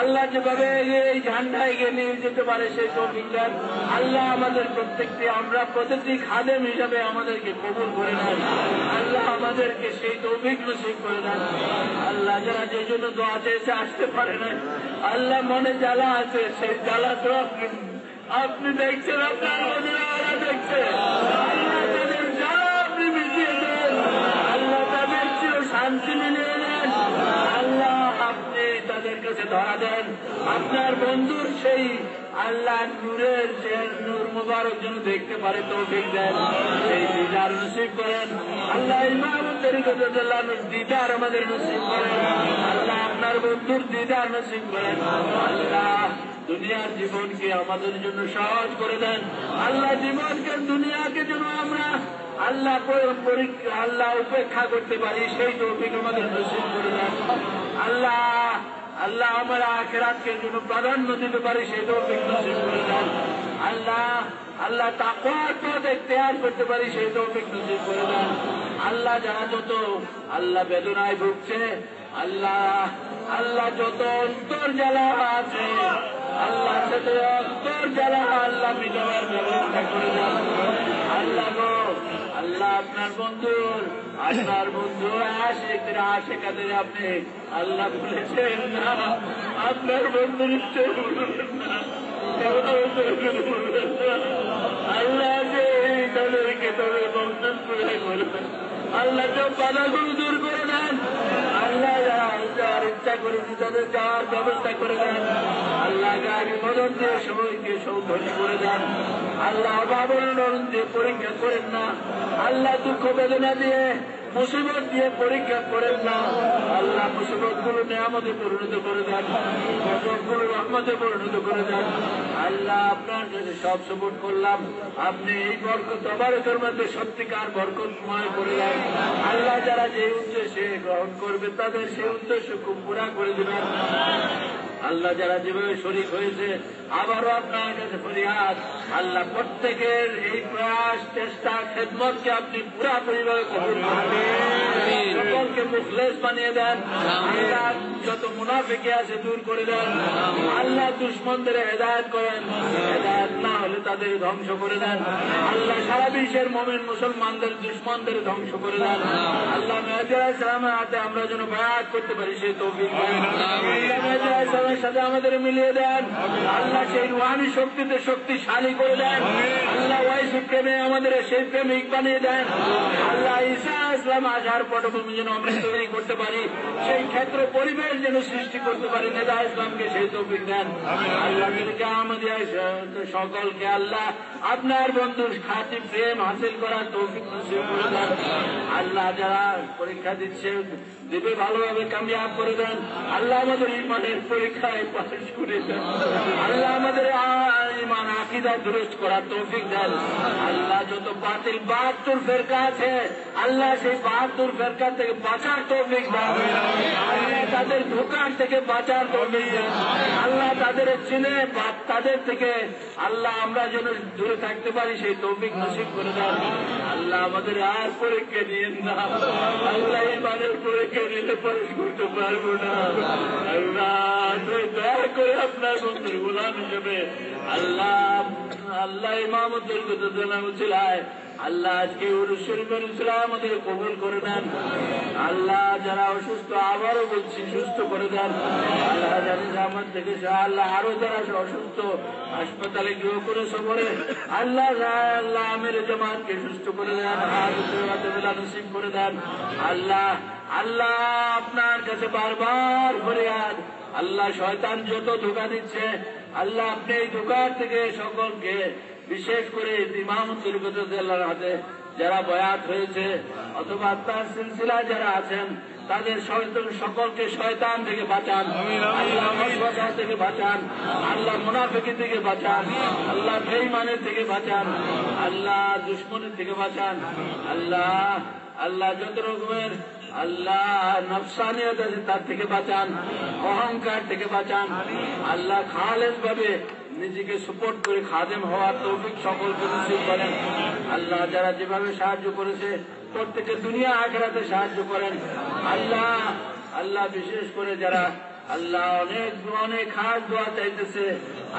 আল্লাহ যেভাবে এই ঝান্ডা এগিয়ে নিয়ে যেতে পারে সেই তৌফিক দেন। আল্লাহ আমাদের প্রত্যেকটি আমরা প্রতিটি খাদেম হিসাবে আমাদেরকে কবুল করে নেন। আল্লাহ আমাদেরকে সেই তৌফিক নসিব করে দেন। আল্লাহ যারা যে জন্য দোয়া চেয়েছে আসতে পারে না, আল্লাহ মনে জ্বালা আছে সেই জ্বালা তো আপনি দেখছেন, আপনার মনে দেখছে। আল্লাহ তাদের জ্বালা আপনি মিটিয়ে দেন। আল্লাহ তাদের চেয়েও শান্তি মিলিয়ে দেন। আল্লাহ আপনি তাদের কাছে ধরা দেন। আপনার বন্ধুর সেই আল্লাহ নূরের নূর মুবারক যেন দেখতে পারে তৌফিক দেন। সেই দিদার নসিব করেন। আল্লাহ ইমাম তরিকতুল্লাহ দিদার আমাদের নসিব করেন। আল্লাহ আপনার বন্ধুর দিদার নসিব করেন। আল্লাহ দুনিয়ার জীবনকে আমাদের জন্য সহজ করে দেন। আল্লাহ জীবনকে দুনিয়াকে যেন আমরা আল্লাহ পরীক্ষা আল্লাহ উপেক্ষা করতে পারি সেই তৌফিক আমাদের নসিব করে দেন। আল্লাহ আল্লাহ আমরা আখিরাতকে জন্য প্রাধান্য দিতে পারি সেই তৌফিক নসিব করে দেন। আল্লাহ আল্লাহ তাকওয়ার পথ ইখতিয়ার করতে পারি সেই তৌফিক নসিব করে দেন। আল্লাহ যারা যত আল্লাহ বেদনায় ভুগছে, আল্লাহ আল্লাহ যত অন্তর জ্বালা আছে, আল্লাহ যত অন্তর জ্বালা আল্লাহ মিটাবার ব্যবস্থা করে দেন। আল্লাহ গো আল্লাহ আপনার বন্ধু আশেকাদের আপনি আল্লাহ বলেছেন না, আপনার বন্ধুর ইচ্ছে আল্লাহ যে তাদেরকে তাদের বন্ধন করে করবেন। আল্লাহ সব বাধাগুলো দূর করে দেন। আল্লাহ যার ইচ্ছা করেছি তাদের যাওয়ার ব্যবস্থা করে দেন। আল্লাহ গাড়ি মদন দিয়ে সবাইকে সৌধন্য করে দেন। আল্লাহ অভাবন দিয়ে পরীক্ষা করেন না। আল্লাহ দুঃখ বেদনা দিয়ে মুসিবত দিয়ে পরীক্ষা করেন না। আল্লাহ মুসিবত গুলো নিয়ামতে পরিণত করে দেন। গুলো রহমতে পরিণত করে দেন। আল্লাহ আপনার কাছে সব সাপোর্ট করলাম। আপনি এই বরকত তবারকের মধ্যে সত্যিকার বরকতময় করে দেন। আল্লাহ যারা যে উদ্দেশ্যে গ্রহণ করবে তাদের সেই উদ্দেশ্য খুব পুরা করে দেবেন। আল্লাহ যারা যেভাবে শরীক হয়েছে আবারও আপনার কাছে ফরিয়াদ, আল্লাহ প্রত্যেকের এই প্রয়াস চেষ্টা খেদমতকে আপনি পুরাপুরিভাবে কবুল করেন। সকলকে মুখলেস বানিয়ে দেন। আল্লাহ যত মুনাফিকে আছে দূর করে দেন। আল্লাহ দুশ্মনদের হেদায়েত করেন। হেদায়েত না হলে তাদের ধ্বংস করে দেন। আল্লাহ সারা বিশ্বের মুমিন মুসলমানদের দুশ্মনদের ধ্বংস করে দেন। আল্লাহ মেহেদী আলাইহিস সালামের হাতে আমরা যেন বায়াত করতে পারি সেই তৌফিক দেন। আল্লাহ মেহেদী আলাইহিস সালামের সাথে আমাদের মিলিয়ে দেন। আল্লাহ সেই রুহানি শক্তিতে শক্তিশালী করে দেন। আল্লাহ ওয়াইসি প্রেমে আমাদের সেই প্রেমিক বানিয়ে দেন। আল্লাহ ঈসা ইসলাম আসার পটভূমি যেন আমরা তৈরি করতে পারি, সেই ক্ষেত্র পরিবেশ যেন সৃষ্টি করতে পারি। নেতা ইসলামকে সেই তৌফিক দেন। আল্লাহ আমাদের সকলকে আল্লাহ আপনার বন্ধুর খাঁটি প্রেম হাসিল করার তৌফিক নসিব করে দেন। আল্লাহ যারা পরীক্ষা দিচ্ছে দিবে ভালোভাবে কামিয়াব করে দেন। আল্লাহ আমাদের ইমানের পরীক্ষায় পাশ করে দেন। আল্লাহ আমাদের ইমান আকীদা দুরুস্ত করার তৌফিক দেন। আল্লাহ যত বাতিল 72 ফেরকা আছে আল্লাহ সেই 72 ফেরকা থেকে বাঁচার তৌফিক দেন। আল্লাহ তাদের ধোঁকার থেকে বাঁচার তৌফিক দেন। আল্লাহ তাদের চিনে তাদের থেকে আল্লাহ আমরা যেন দূরে থাকতে পারি সেই তৌফিক নসিব করে দেন। আল্লাহ আমাদের আর পরীক্ষা নিয়েন না। আল্লাহ ইমানের পরীক্ষা নিলে পাশ করতে পারবো না। আল্লাহ দয়া করে আপনার বন্ধুর গোলাম হিসেবে আল্লাহ ইমামতের কথা জানা উচিলায় আল্লাহ আজকে উরুস শরীফের উচিলায় আমাদের কবুল করে দেন। আল্লাহ যারা অসুস্থ আবারও বলছি সুস্থ করে দেন। আল্লাহ জানি আমার থেকে আল্লাহ আরো যারা অসুস্থ হাসপাতালে গৃহ করে সফরে আল্লাহ আল্লাহ আমির জামাতকে সুস্থ করে দেন। নসিব করে দেন। আল্লাহ আল্লাহ আপনার কাছে বারবার ফরিয়াদ, আল্লাহ শয়তান যত ধোঁকা দিচ্ছে আল্লাহ আপনি এই ধোঁকার থেকে সকলকে বিশেষ করে ইমাম তরিকতুল্লাহর হাতে যারা বয়াত হয়েছে অথবা তার সিলসিলায় যারা আছেন তাদের সকলকে শয়তান থেকে বাঁচান, আল্লাহ ওয়াসওয়াসা থেকে বাঁচান, আল্লাহ মুনাফিকি থেকে বাঁচান, আল্লাহ বেঈমানের থেকে বাঁচান, আল্লাহ দুশমনের থেকে বাঁচান, আল্লাহ যত রকমের আল্লাহ নফসানিয়ত আছে তার থেকে বাঁচান, অহংকার থেকে বাঁচান, আল্লাহ খালেস ভাবে নিজেকে সাপোর্ট করে খাদেম হওয়ার তৌফিক সকলকে নসিব করেন। আল্লাহ যারা যেভাবে সাহায্য করেছে প্রত্যেকে দুনিয়া আখিরাতে সাহায্য করেন। আল্লাহ বিশেষ করে যারা আল্লাহ অনেক খাস দোয়া চাইতেছে,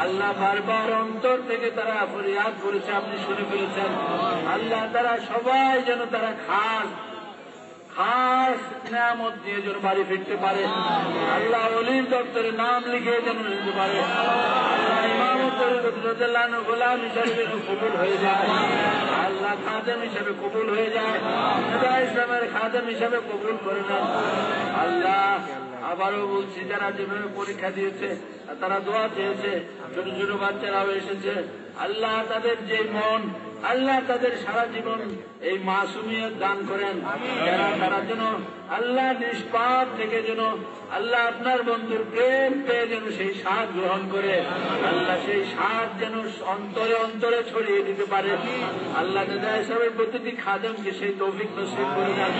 আল্লাহ বারবার অন্তর থেকে তারা ফরিয়াদ করেছে, আপনি শুনে ফেলেছেন। আল্লাহ তারা সবাই যেন তারা খাস নিয়ামত দিয়ে যেন বাড়ি ফিরতে পারে, আল্লাহ অলির দপ্তরে নাম লিখে যেন নিতে পারে, আল্লাহ ইমামতের গোলাম হিসাবে কবুল হয়ে যায়, আল্লাহ খাদেম হিসাবে কবুল হয়ে যায়, ইসলামের খাদেম হিসাবে কবুল করে নেন। আল্লাহ আবারও বলছি, যারা যেভাবে পরীক্ষা দিয়েছে তারা দোয়া চেয়েছে, ছোট ছোট বাচ্চারাও এসেছে, আল্লাহ তাদের যে মন, আল্লাহ তাদের সারা জীবন এই মাসুমিয়ত দান করেন, তারা যেন আল্লাহ নিষ্পাপ থেকে যেন আল্লাহ আপনার বন্ধুর প্রেম পেয়ে যেন সেই স্বাদ গ্রহণ করে, আল্লাহ সেই স্বাদ যেন অন্তরে অন্তরে ছড়িয়ে দিতে পারে। আল্লাহ সবাই প্রতিটি খাদেমকে সেই তৌফিক নসিব করে দেন।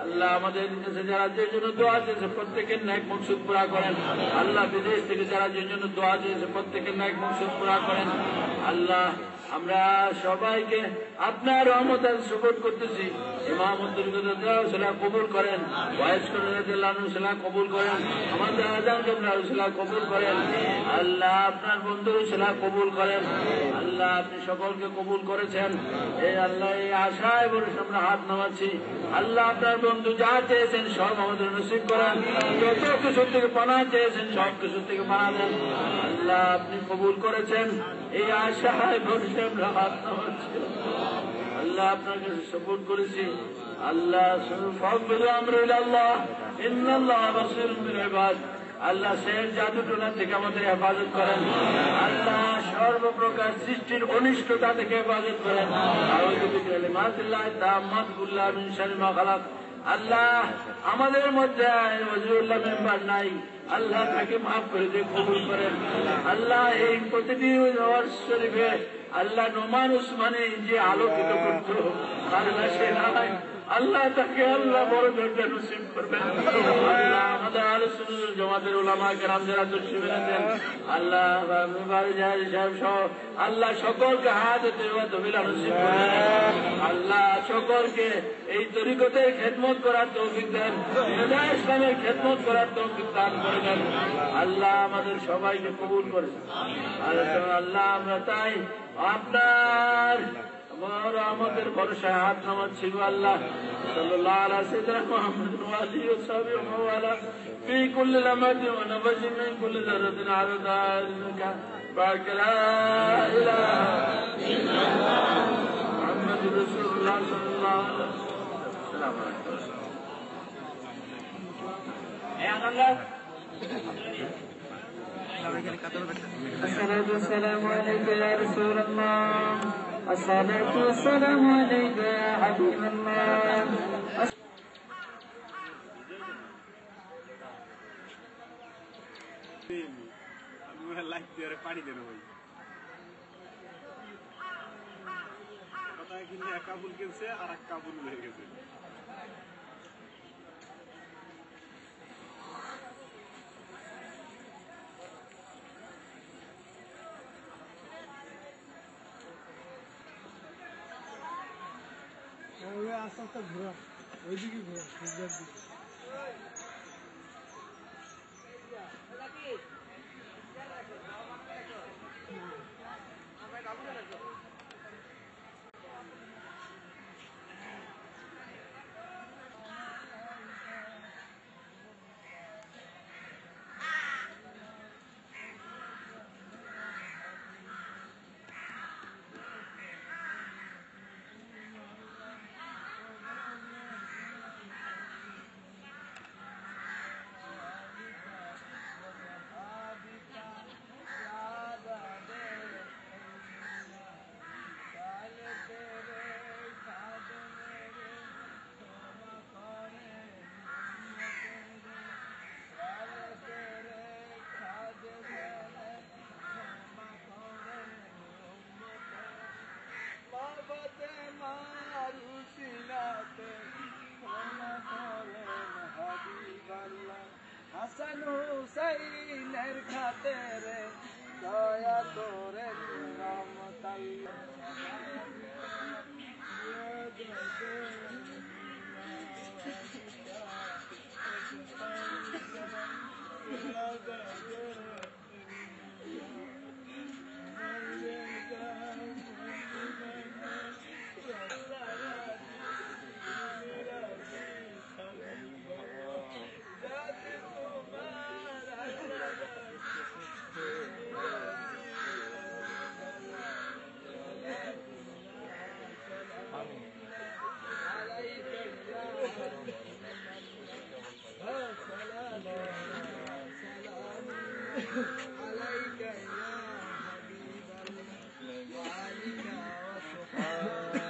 আল্লাহ আমাদের কাছে যারা যে জন্য দোয়া চেয়েছে প্রত্যেকের ন্যাক মকসুদ পুরা করেন। আল্লাহ বিদেশ থেকে যারা যে জন্য দোয়া চেয়েছে প্রত্যেকের ন্যাক মকসুদ পুরা করেন। আল্লাহ আমরা সবাইকে আপনার রহমতের সুপোর্ট করতেছি। ইমামুদ্দিন কবুল করেন, বয়স্ক কবুল করেন, আমাদের আজান কবুল করেন, আল্লাহ আপনার বন্ধু কবুল করেন। আল্লাহ আপনি সকলকে কবুল করেছেন, এই আল্লাহ এই আশায় বলে আমরা হাত নামাচ্ছি। আল্লাহ আপনার বন্ধু যা চেয়েছেন সব আমাদের নসিব করেন, যত কিছু থেকে পানা চেয়েছেন সব কিছু থেকে পানা দেন। আল্লাহ আপনি কবুল করেছেন, এই আশায় বলে আমরা হাত নামাচ্ছি। আল্লাহ আপনার কাছে সাপোর্ট করেছি। আল্লাহ আল্লাহ শের জাদুটোনা থেকে আমাদের হেফাজত করেন। আল্লাহ সর্বপ্রকার সৃষ্টির অনিষ্টতা থেকে হেফাজত করেন। আল্লাহ আমাদের মধ্যে ওয়াজিউল্লাহ মেম্বার নাই, আল্লাহ তাকে মাফ করে দিয়ে কবুল করেন। আল্লাহ এই প্রতিটি শরীফে আল্লাহ নোমান উসমানী যে আলোকিত করত, আল্লাহ সে নাই, আল্লাহ তাকে আল্লাহ বড় দরজা নসিব করবেন। আল্লাহ আমাদের আলোচনা জমাতের উলামা কেরাম যারা তশরিফ এনেছেন, আল্লাহ সাহেব সহ আল্লাহ সকলকে হাত তবিলা নসিব করবেন। আল্লাহ সকলকে এই তরিকতের খেদমত করার তৌফিক দেন, ইসলামের খেদমত করার তৌফিক দান করে দেন। আল্লাহ আমাদের সবাইকে কবুল করেন। আল্লাহ আমরা তাই আপনার আমাদের ভরসায় হাত নামাচ্ছি। আল্লাহ সাল্লাল্লাহু আলা সাইয়্যিদিনা মুহাম্মাদিন ওয়া আলিহি ওয়া সাহবিহি ওয়া মাওয়ালা ফি কুল্লি লামাতিন ওয়া নাফাসিন মিন কুল্লি যাররাতিন আদাদা ইল্লাকা বারাকা লা ইলাহা ইল্লাল্লাহ মুহাম্মাদুর রাসূলুল্লাহ সাল্লাল্লাহু আলাইহি ওয়াসাল্লাম। الصلاة والسلام عليك يا رسول الله، الصلاة والسلام عليك يا حبيب الله. লাইফ দিয়ে পানি দেন ভাই, কথা কিন্তু এক কাবুল কিনছে আর এক কাবুল হয়ে গেছে। আস্তে আস্তে ঘোরা, ওইদিকে ঘোরা, সূর্যের দিকে। মদিনাতে রওনা করেন হাবিব আল্লাহ হাসান হুসাইনের খাতিরে দয়া করেন রহমত আল্লাহ عليك يا حبيب الله وعليك وصحابك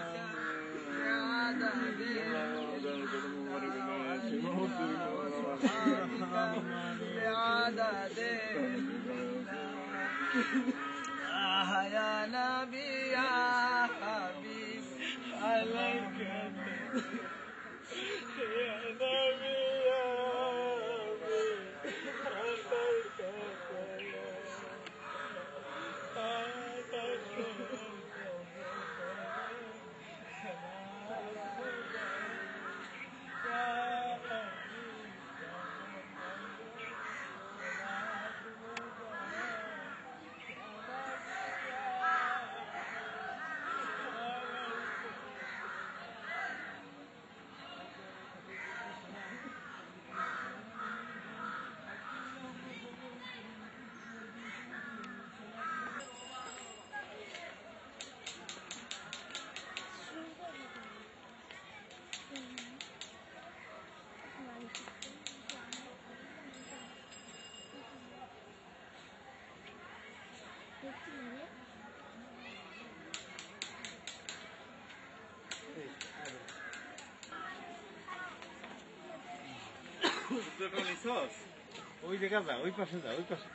بعدد بعدد يا نبي يا حبيب عليك يا نبي يا ওই জায়গা যা, ওই পাশে যা, ওই পাশে।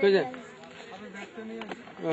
কই যান? আমি ব্যাগটা নিয়ে আসি। ও